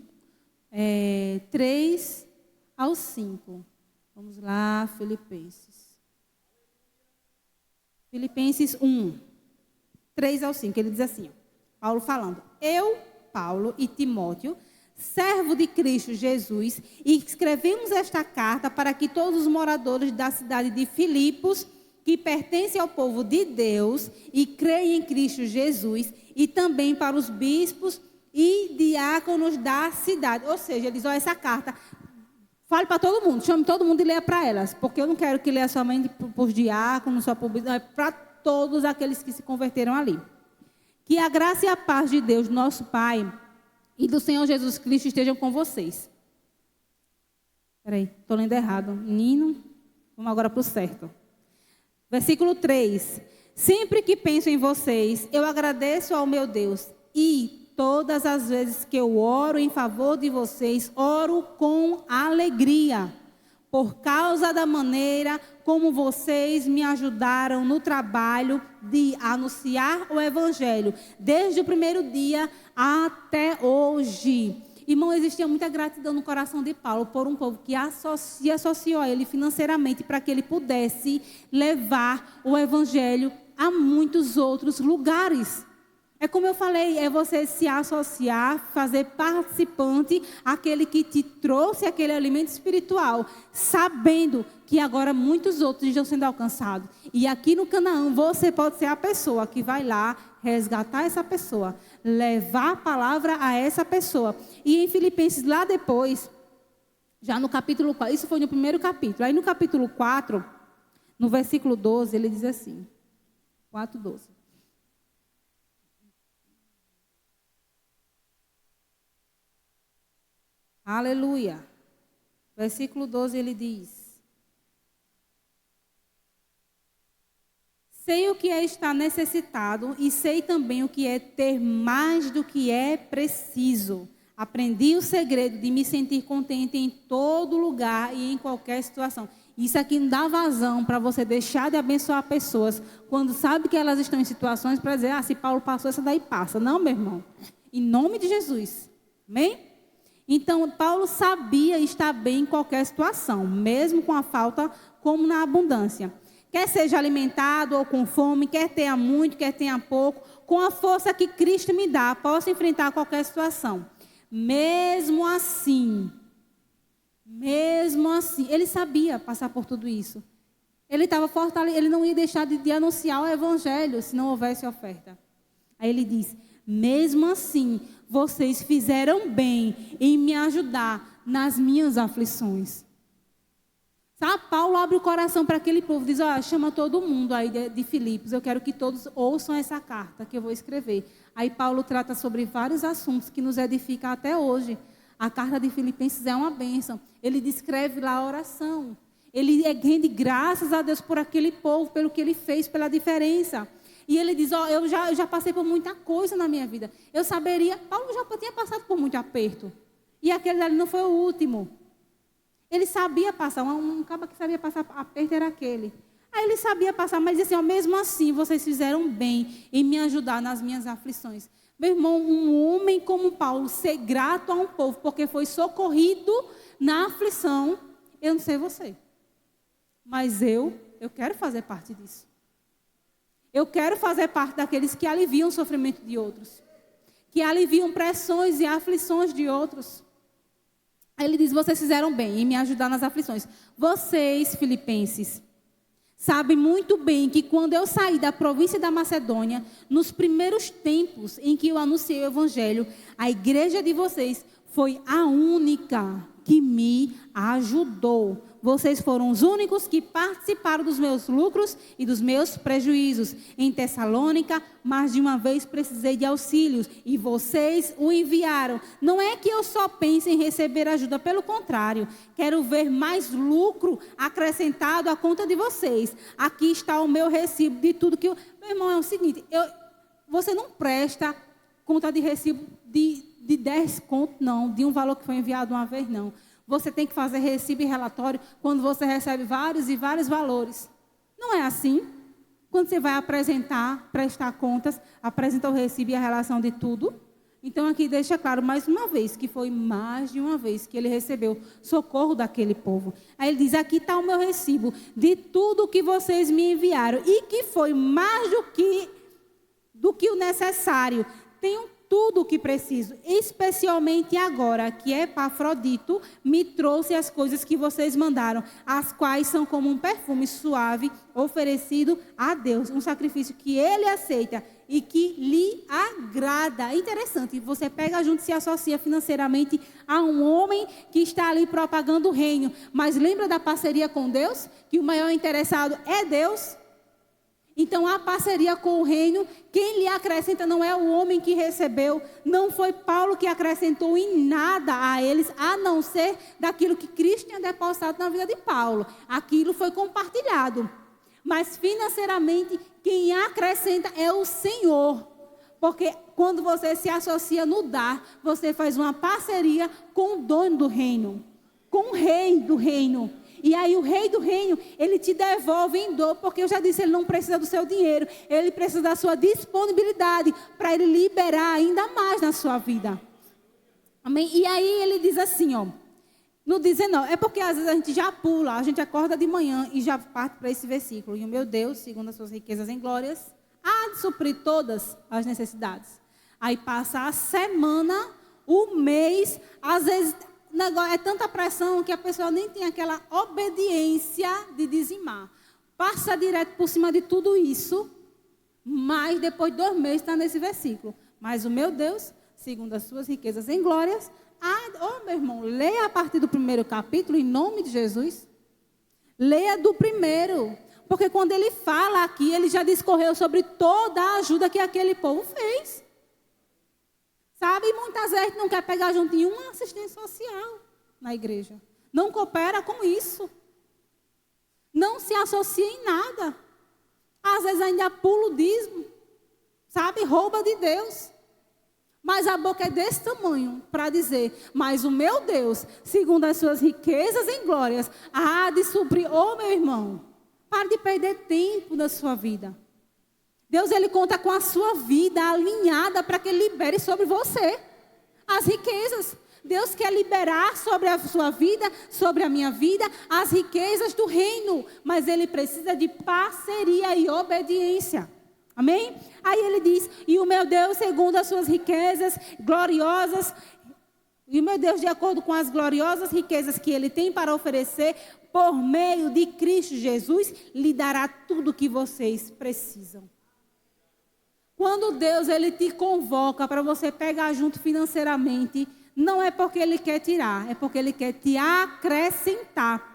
[SPEAKER 1] 3 ao 5. Vamos lá, Filipenses 1, 3 ao 5. Ele diz assim, Paulo falando: eu, Paulo e Timóteo, servo de Cristo Jesus, e escrevemos esta carta para que todos os moradores da cidade de Filipos, que pertencem ao povo de Deus e creem em Cristo Jesus, e também para os bispos e diáconos da cidade. Ou seja, ele diz, olha, essa carta, fale para todo mundo, chame todo mundo e leia para elas, porque eu não quero que leia somente para os diáconos, só para é para todos aqueles que se converteram ali. Que a graça e a paz de Deus, nosso Pai, e do Senhor Jesus Cristo estejam com vocês. Espera aí, estou lendo errado. Menino, vamos agora para o certo. Versículo 3. Sempre que penso em vocês, eu agradeço ao meu Deus. E todas as vezes que eu oro em favor de vocês, oro com alegria. Por causa da maneira como vocês me ajudaram no trabalho de anunciar o Evangelho. Desde o primeiro dia até hoje. Irmão, existia muita gratidão no coração de Paulo por um povo que se associou a ele financeiramente para que ele pudesse levar o Evangelho a muitos outros lugares. É como eu falei, é você se associar, fazer participante, aquele que te trouxe aquele alimento espiritual, sabendo que agora muitos outros estão sendo alcançados. E aqui no Canaã, você pode ser a pessoa que vai lá resgatar essa pessoa, levar a palavra a essa pessoa. E em Filipenses, lá depois, já no capítulo 4, isso foi no primeiro capítulo, aí no capítulo 4, no versículo 12, ele diz assim, 4:12. Aleluia. Versículo 12, ele diz: sei o que é estar necessitado e sei também o que é ter mais do que é preciso. Aprendi o segredo de me sentir contente em todo lugar e em qualquer situação. Isso aqui não dá vazão para você deixar de abençoar pessoas quando sabe que elas estão em situações para dizer, se Paulo passou, essa daí passa. Não, meu irmão. Em nome de Jesus. Amém? Então, Paulo sabia estar bem em qualquer situação, mesmo com a falta, como na abundância. Quer seja alimentado ou com fome, quer tenha muito, quer tenha pouco, com a força que Cristo me dá, posso enfrentar qualquer situação. Mesmo assim, ele sabia passar por tudo isso. Ele estava fortalecido, ele não ia deixar de anunciar o evangelho se não houvesse oferta. Aí ele diz: mesmo assim, vocês fizeram bem em me ajudar nas minhas aflições. Sabe, Paulo abre o coração para aquele povo, diz: ó, chama todo mundo aí de Filipos, eu quero que todos ouçam essa carta que eu vou escrever. Aí Paulo trata sobre vários assuntos que nos edificam até hoje. A carta de Filipenses é uma bênção. Ele descreve lá a oração. Ele rende graças a Deus por aquele povo, pelo que ele fez, pela diferença. E ele diz: ó, eu já passei por muita coisa na minha vida. Eu saberia, Paulo já tinha passado por muito aperto. E aquele ali não foi o último. Ele sabia passar, um cara que sabia passar aperto era aquele. Aí ele sabia passar, mas disse assim: ó, mesmo assim, vocês fizeram bem em me ajudar nas minhas aflições. Meu irmão, um homem como Paulo, ser grato a um povo, porque foi socorrido na aflição, eu não sei você. Mas eu quero fazer parte disso. Eu quero fazer parte daqueles que aliviam o sofrimento de outros. Que aliviam pressões e aflições de outros. Aí ele diz: vocês fizeram bem em me ajudar nas aflições. Vocês, filipenses, sabem muito bem que quando eu saí da província da Macedônia, nos primeiros tempos em que eu anunciei o evangelho, a igreja de vocês foi a única que me ajudou. Vocês foram os únicos que participaram dos meus lucros e dos meus prejuízos. Em Tessalônica, mais de uma vez precisei de auxílios e vocês o enviaram. Não é que eu só pense em receber ajuda, pelo contrário, quero ver mais lucro acrescentado à conta de vocês. Aqui está o meu recibo de tudo que eu... Meu irmão, é o seguinte, você não presta conta de recibo de 10 conto, não, de um valor que foi enviado uma vez, não. Você tem que fazer recibo e relatório quando você recebe vários e vários valores. Não é assim? Quando você vai prestar contas, apresenta o recibo e a relação de tudo. Então aqui deixa claro mais uma vez, que foi mais de uma vez que ele recebeu socorro daquele povo. Aí ele diz: aqui está o meu recibo de tudo que vocês me enviaram. E que foi mais do que o necessário. Tenho tudo o que preciso, especialmente agora que Epafrodito me trouxe as coisas que vocês mandaram, as quais são como um perfume suave oferecido a Deus, um sacrifício que ele aceita e que lhe agrada. É interessante, você pega junto e se associa financeiramente a um homem que está ali propagando o reino, mas lembra da parceria com Deus? Que o maior interessado é Deus. Então, a parceria com o reino, quem lhe acrescenta não é o homem que recebeu, não foi Paulo que acrescentou em nada a eles, a não ser daquilo que Cristo tinha depositado na vida de Paulo. Aquilo foi compartilhado. Mas, financeiramente, quem acrescenta é o Senhor. Porque quando você se associa no dar, você faz uma parceria com o dono do reino, com o rei do reino. E aí o rei do reino, ele te devolve em dobro, porque eu já disse, ele não precisa do seu dinheiro, ele precisa da sua disponibilidade para ele liberar ainda mais na sua vida. Amém? E aí ele diz assim, ó, no 19, é porque às vezes a gente já pula, a gente acorda de manhã e já parte para esse versículo. E o meu Deus, segundo as suas riquezas em glórias, há de suprir todas as necessidades. Aí passa a semana, o mês, às vezes... É tanta pressão que a pessoa nem tem aquela obediência de dizimar. Passa direto por cima de tudo isso, mas depois de 2 meses está nesse versículo. Mas o meu Deus, segundo as suas riquezas em glórias, meu irmão, leia a partir do 1º capítulo, em nome de Jesus. Leia do 1º, porque quando ele fala aqui, ele já discorreu sobre toda a ajuda que aquele povo fez. Sabe, e muitas vezes não quer pegar junto em uma assistência social na igreja. Não coopera com isso. Não se associa em nada. Às vezes ainda pula o dízimo. Sabe, rouba de Deus. Mas a boca é desse tamanho para dizer, mas o meu Deus, segundo as suas riquezas em glórias, há de suprir. Ô, meu irmão, pare de perder tempo da sua vida. Deus, ele conta com a sua vida alinhada para que ele libere sobre você as riquezas. Deus quer liberar sobre a sua vida, sobre a minha vida, as riquezas do reino. Mas Ele precisa de parceria e obediência. Amém? Aí Ele diz, e o meu Deus, segundo as suas riquezas gloriosas, e o meu Deus, de acordo com as gloriosas riquezas que Ele tem para oferecer, por meio de Cristo Jesus, lhe dará tudo o que vocês precisam. Quando Deus Ele te convoca para você pegar junto financeiramente, não é porque Ele quer tirar, é porque Ele quer te acrescentar.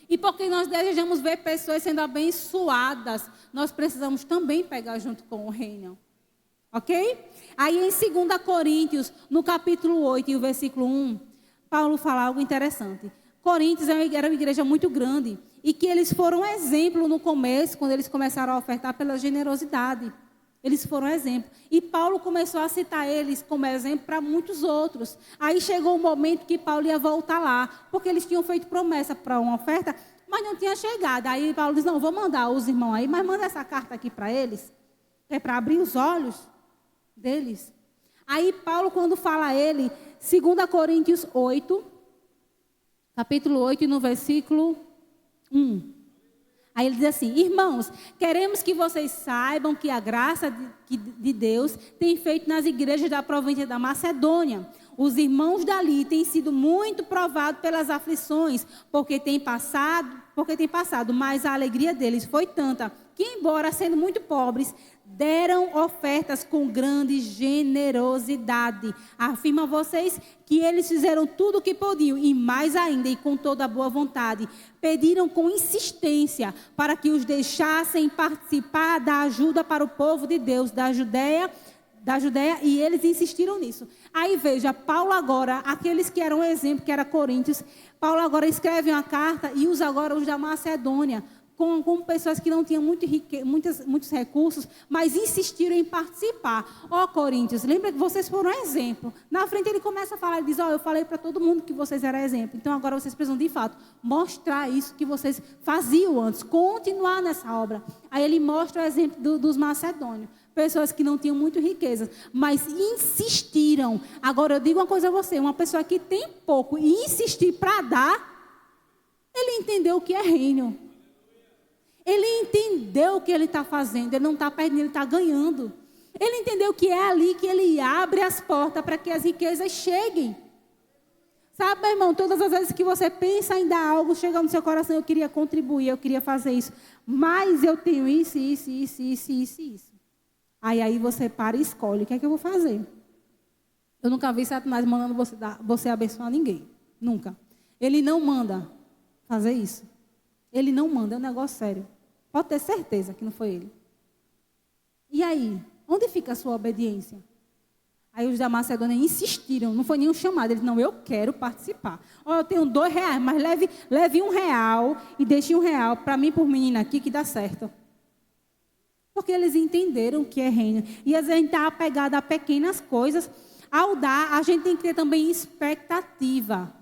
[SPEAKER 1] E porque nós desejamos ver pessoas sendo abençoadas, nós precisamos também pegar junto com o reino. Ok? Aí em 2 Coríntios, no capítulo 8 e o versículo 1, Paulo fala algo interessante. Coríntios era uma igreja muito grande e que eles foram exemplo no começo, quando eles começaram a ofertar pela generosidade. Eles foram exemplo. E Paulo começou a citar eles como exemplo para muitos outros. Aí chegou o momento que Paulo ia voltar lá, porque eles tinham feito promessa para uma oferta, mas não tinha chegado. Aí Paulo disse, não, vou mandar os irmãos aí, mas manda essa carta aqui para eles, é para abrir os olhos deles. Aí Paulo, quando fala a ele, 2 Coríntios 8, capítulo 8, e no versículo 1. Aí ele diz assim, irmãos, queremos que vocês saibam que a graça de Deus tem feito nas igrejas da província da Macedônia. Os irmãos dali têm sido muito provados pelas aflições, porque têm passado, mas a alegria deles foi tanta, que embora sendo muito pobres, deram ofertas com grande generosidade. Afirmo a vocês que eles fizeram tudo o que podiam, e mais ainda, e com toda a boa vontade. Pediram com insistência para que os deixassem participar da ajuda para o povo de Deus, da Judeia, e eles insistiram nisso. Aí veja, Paulo agora, aqueles que eram exemplo, que era Coríntios, Paulo agora escreve uma carta e usa agora os da Macedônia, com pessoas que não tinham muitos recursos, mas insistiram em participar. Coríntios, lembra que vocês foram exemplo. Na frente ele começa a falar, ele diz, eu falei para todo mundo que vocês eram exemplo. Então agora vocês precisam de fato mostrar isso que vocês faziam antes, continuar nessa obra. Aí ele mostra o exemplo dos macedônios. Pessoas que não tinham muito riquezas, mas insistiram. Agora eu digo uma coisa a você, uma pessoa que tem pouco e insistir para dar, ele entendeu o que é reino. Ele entendeu o que ele está fazendo, ele não está perdendo, ele está ganhando. Ele entendeu que é ali que ele abre as portas para que as riquezas cheguem. Sabe, meu irmão, todas as vezes que você pensa em dar algo, chega no seu coração, eu queria contribuir, eu queria fazer isso. Mas eu tenho isso. Aí você para e escolhe, o que é que eu vou fazer? Eu nunca vi Satanás mandando você abençoar ninguém. Nunca. Ele não manda fazer isso. Ele não manda, é um negócio sério. Pode ter certeza que não foi ele. E aí? Onde fica a sua obediência? Aí os da Macedônia insistiram, não foi nenhum chamado. Eles não, eu quero participar. Eu tenho R$2, mas leve R$1 e deixe R$1 para mim, por menina aqui, que dá certo. Porque eles entenderam o que é reino. E às vezes a gente está apegado a pequenas coisas. Ao dar, a gente tem que ter também expectativa.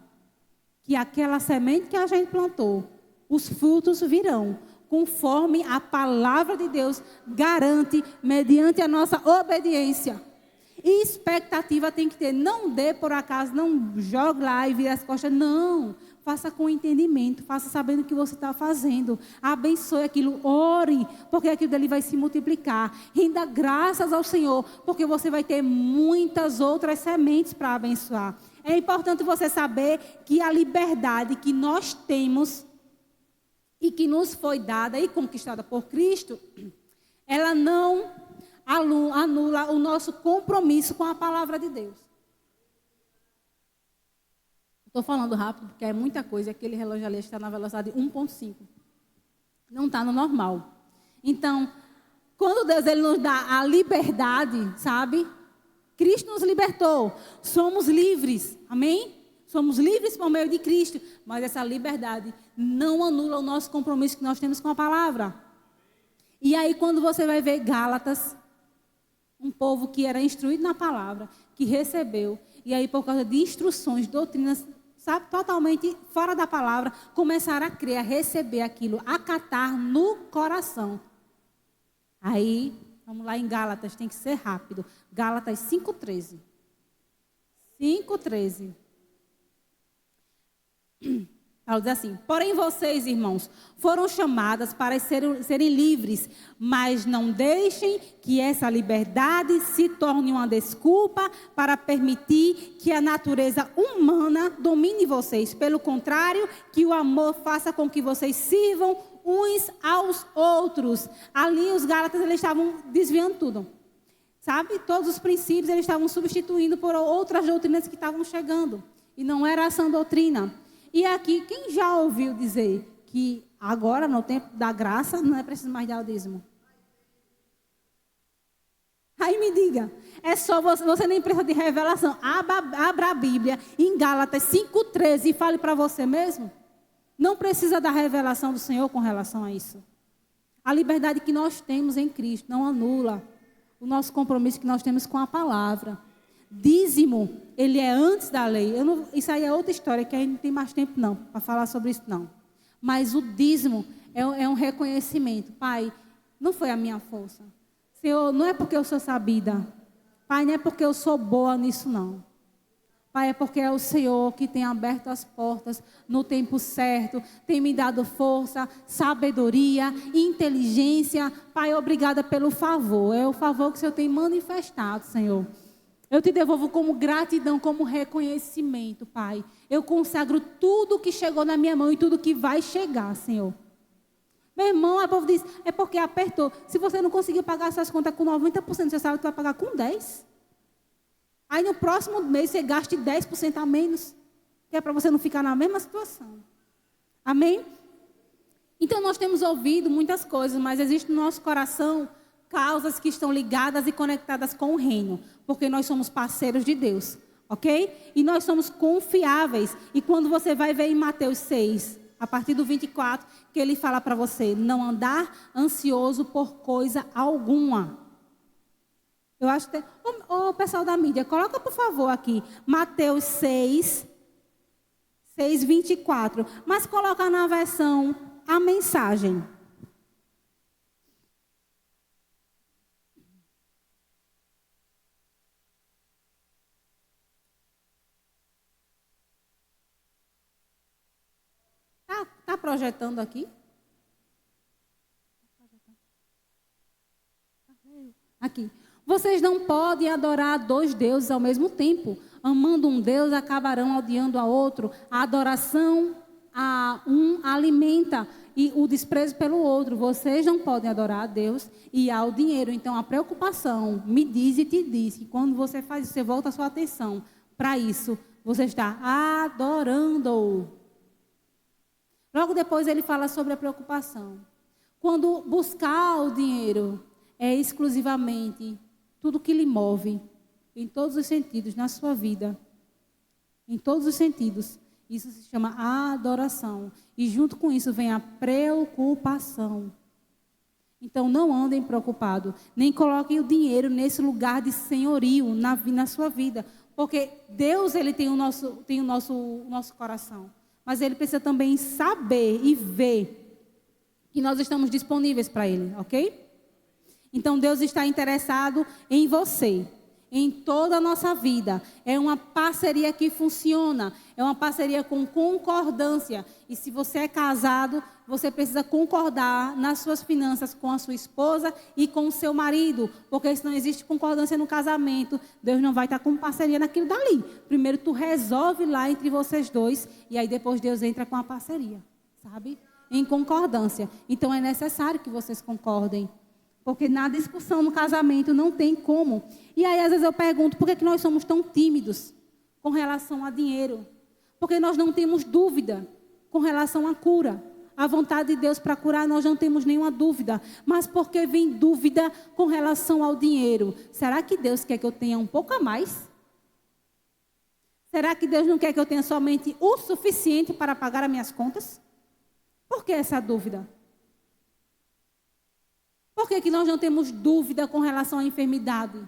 [SPEAKER 1] Que aquela semente que a gente plantou, os frutos virão, conforme a palavra de Deus garante, mediante a nossa obediência. E expectativa tem que ter. Não dê por acaso, não jogue lá e vire as costas. Não. Faça com entendimento, faça sabendo o que você está fazendo. Abençoe aquilo, ore, porque aquilo dali vai se multiplicar. Renda graças ao Senhor, porque você vai ter muitas outras sementes para abençoar. É importante você saber que a liberdade que nós temos e que nos foi dada e conquistada por Cristo, ela não anula o nosso compromisso com a palavra de Deus. Estou falando rápido porque é muita coisa. Aquele relógio ali está na velocidade 1.5. Não está no normal. Então, quando Deus ele nos dá a liberdade, sabe? Cristo nos libertou. Somos livres. Amém? Somos livres por meio de Cristo. Mas essa liberdade não anula o nosso compromisso que nós temos com a palavra. E aí, quando você vai ver Gálatas, um povo que era instruído na palavra, que recebeu, e aí por causa de instruções, doutrinas, sabe, totalmente fora da palavra, começaram a crer, a receber aquilo, a acatar no coração. Aí, vamos lá em Gálatas, tem que ser rápido. Gálatas 5:13. 5:13. Ela diz assim: porém vocês, irmãos, foram chamadas para serem livres, mas não deixem que essa liberdade se torne uma desculpa para permitir que a natureza humana domine vocês. Pelo contrário, que o amor faça com que vocês sirvam uns aos outros. Ali os Gálatas, eles estavam desviando tudo. Sabe? Todos os princípios eles estavam substituindo por outras doutrinas que estavam chegando. E não era essa doutrina. E aqui, quem já ouviu dizer que agora, no tempo da graça, não é preciso mais dar o dízimo? Aí me diga, é só você nem precisa de revelação. Abra a Bíblia em Gálatas 5:13 e fale para você mesmo. Não precisa da revelação do Senhor com relação a isso. A liberdade que nós temos em Cristo não anula o nosso compromisso que nós temos com a palavra. Dízimo, ele é antes da lei. Isso aí é outra história, que a gente não tem mais tempo não, para falar sobre isso não. Mas o dízimo é um reconhecimento. Pai, não foi a minha força. Senhor, não é porque eu sou sabida. Pai, não é porque eu sou boa nisso não. Pai, é porque é o Senhor que tem aberto as portas no tempo certo, tem me dado força, sabedoria, inteligência. Pai, obrigada pelo favor. É o favor que o Senhor tem manifestado, Senhor. Eu te devolvo como gratidão, como reconhecimento, Pai. Eu consagro tudo que chegou na minha mão e tudo que vai chegar, Senhor. Meu irmão, o povo diz, é porque apertou. Se você não conseguiu pagar suas contas com 90%, você sabe que vai pagar com 10%. Aí no próximo mês você gaste 10% a menos, que é para você não ficar na mesma situação. Amém? Então nós temos ouvido muitas coisas, mas existe no nosso coração causas que estão ligadas e conectadas com o reino, porque nós somos parceiros de Deus, ok? E nós somos confiáveis. E quando você vai ver em Mateus 6, a partir do 24, que ele fala para você, não andar ansioso por coisa alguma. Eu acho que... Ô, pessoal da mídia, coloca por favor aqui, Mateus 6, 24. Mas coloca na versão a mensagem. Está projetando aqui? Aqui. Vocês não podem adorar 2 deuses ao mesmo tempo. Amando um Deus, acabarão odiando a outro. A adoração a um alimenta e o desprezo pelo outro. Vocês não podem adorar a Deus e ao dinheiro. Então, a preocupação me diz e te diz que quando você faz isso, você volta a sua atenção para isso. Você está adorando. Logo depois ele fala sobre a preocupação. Quando buscar o dinheiro é exclusivamente tudo que lhe move, em todos os sentidos, na sua vida, em todos os sentidos, isso se chama adoração. E junto com isso vem a preocupação. Então não andem preocupados, nem coloquem o dinheiro nesse lugar de senhorio na sua vida. Porque Deus, ele tem o nosso coração. Mas ele precisa também saber e ver que nós estamos disponíveis para ele, ok? Então Deus está interessado em você, em toda a nossa vida. É uma parceria que funciona, é uma parceria com concordância. E se você é casado, você precisa concordar nas suas finanças com a sua esposa e com o seu marido. Porque se não existe concordância no casamento, Deus não vai estar com parceria naquilo dali. Primeiro tu resolve lá entre vocês dois e aí depois Deus entra com a parceria, sabe? Em concordância. Então é necessário que vocês concordem. Porque na discussão no casamento não tem como. E aí às vezes eu pergunto, por que nós somos tão tímidos com relação a dinheiro? Porque nós não temos dúvida com relação à cura. A vontade de Deus para curar, nós não temos nenhuma dúvida. Mas por que vem dúvida com relação ao dinheiro? Será que Deus quer que eu tenha um pouco a mais? Será que Deus não quer que eu tenha somente o suficiente para pagar as minhas contas? Por que essa dúvida? Por que nós não temos dúvida com relação à enfermidade?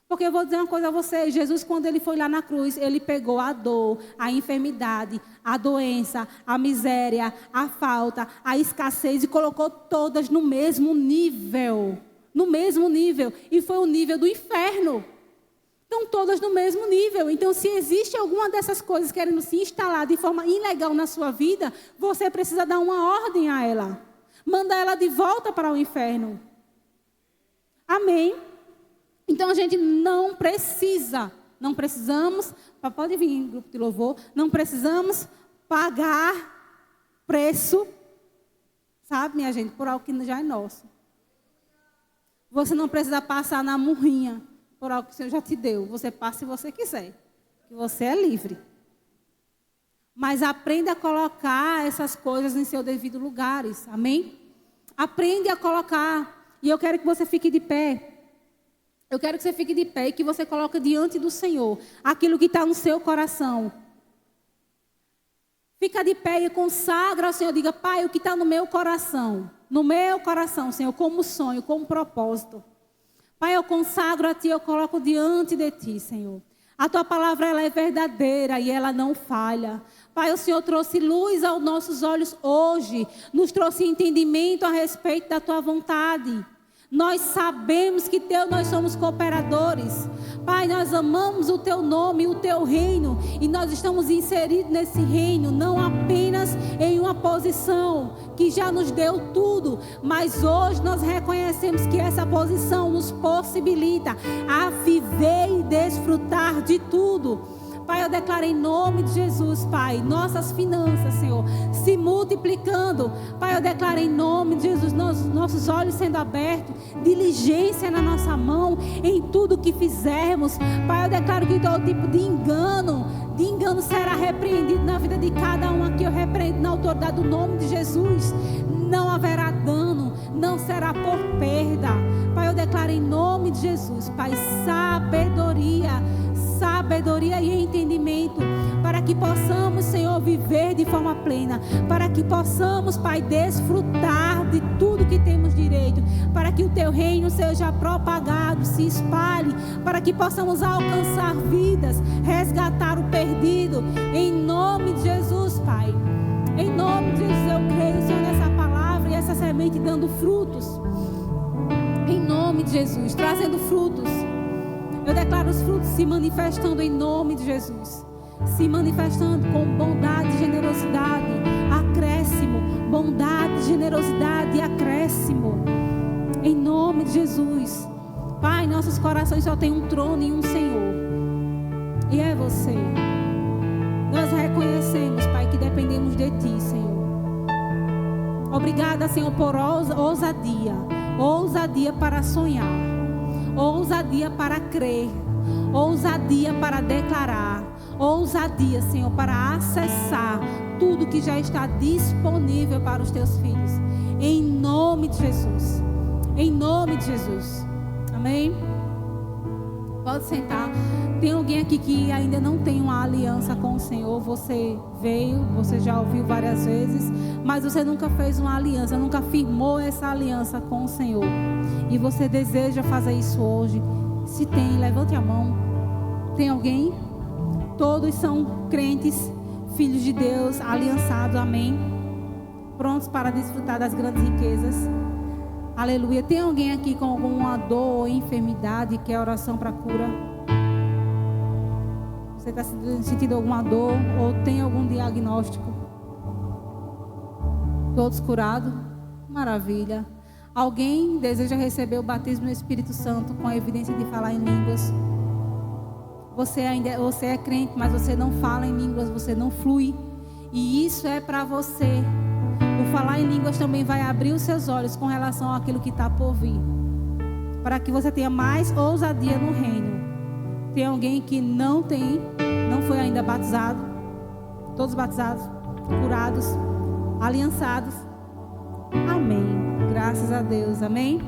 [SPEAKER 1] Porque eu vou dizer uma coisa a vocês. Jesus, quando ele foi lá na cruz, ele pegou a dor, a enfermidade, a doença, a miséria, a falta, a escassez e colocou todas no mesmo nível. No mesmo nível. E foi o nível do inferno. estão todas no mesmo nível. Então, se existe alguma dessas coisas querendo se instalar de forma ilegal na sua vida, você precisa dar uma ordem a ela. Manda ela de volta para o inferno. Amém? Então, a gente não precisamos, pode vir em grupo de louvor, não precisamos pagar preço, sabe, minha gente, por algo que já é nosso. Você não precisa passar na murrinha por algo que o Senhor já te deu. Você passa se você quiser, que você é livre. Mas aprenda a colocar essas coisas em seus devidos lugares, amém? Aprende a colocar, e eu quero que você fique de pé. Eu quero que você fique de pé e que você coloque diante do Senhor aquilo que está no seu coração. Fica de pé e consagra ao Senhor. Diga, Pai, o que está no meu coração, Senhor, como sonho, como propósito. Pai, eu consagro a Ti, eu coloco diante de Ti, Senhor. A Tua palavra, ela é verdadeira e ela não falha. Pai, o Senhor trouxe luz aos nossos olhos hoje. Nos trouxe entendimento a respeito da Tua vontade. Nós sabemos que nós somos cooperadores. Pai, nós amamos o Teu nome, o Teu reino. E nós estamos inseridos nesse reino, não apenas em uma posição que já nos deu tudo. Mas hoje nós reconhecemos que essa posição nos possibilita a viver e desfrutar de tudo. Pai, eu declaro em nome de Jesus, Pai, nossas finanças, Senhor, se multiplicando. Pai, eu declaro em nome de Jesus, nossos olhos sendo abertos, diligência na nossa mão, em tudo que fizermos. Pai, eu declaro que todo tipo de engano será repreendido na vida de cada um aqui. Eu repreendo na autoridade do nome de Jesus. Não haverá dano, não será por perda. Pai, eu declaro em nome de Jesus, Pai, sabedoria e entendimento, para que possamos, Senhor, viver de forma plena, para que possamos, Pai, desfrutar de tudo que temos direito, para que o Teu reino seja propagado, se espalhe, para que possamos alcançar vidas, resgatar o perdido, em nome de Jesus, Pai. Em nome de Jesus, eu creio, Senhor, nessa palavra e essa semente dando frutos, em nome de Jesus, trazendo frutos. Eu declaro os frutos se manifestando em nome de Jesus. Se manifestando com bondade e generosidade, acréscimo. Bondade, generosidade e acréscimo. Em nome de Jesus. Pai, nossos corações só tem um trono e um Senhor. E é você. Nós reconhecemos, Pai, que dependemos de Ti, Senhor. Obrigada, Senhor, por ousadia. Ousadia para sonhar. Ousadia para crer, ousadia para declarar, ousadia, Senhor, para acessar tudo que já está disponível para os Teus filhos. Em nome de Jesus. Em nome de Jesus. Amém? Pode sentar. Tem alguém aqui que ainda não tem uma aliança com o Senhor? Você veio, você já ouviu várias vezes, mas você nunca fez uma aliança, nunca firmou essa aliança com o Senhor. E você deseja fazer isso hoje? Se tem, levante a mão. Tem alguém? Todos são crentes, filhos de Deus, aliançados, amém? Prontos para desfrutar das grandes riquezas. Aleluia. Tem alguém aqui com alguma dor ou enfermidade e quer oração para cura? Você está sentindo alguma dor ou tem algum diagnóstico? Todos curados? Maravilha. Alguém deseja receber o batismo no Espírito Santo com a evidência de falar em línguas? Você é crente, mas você não fala em línguas, você não flui. E isso é para você. O falar em línguas também vai abrir os seus olhos com relação àquilo que está por vir, para que você tenha mais ousadia no reino. Tem alguém que não foi ainda batizado? Todos batizados, curados, aliançados? Amém. Graças a Deus. Amém.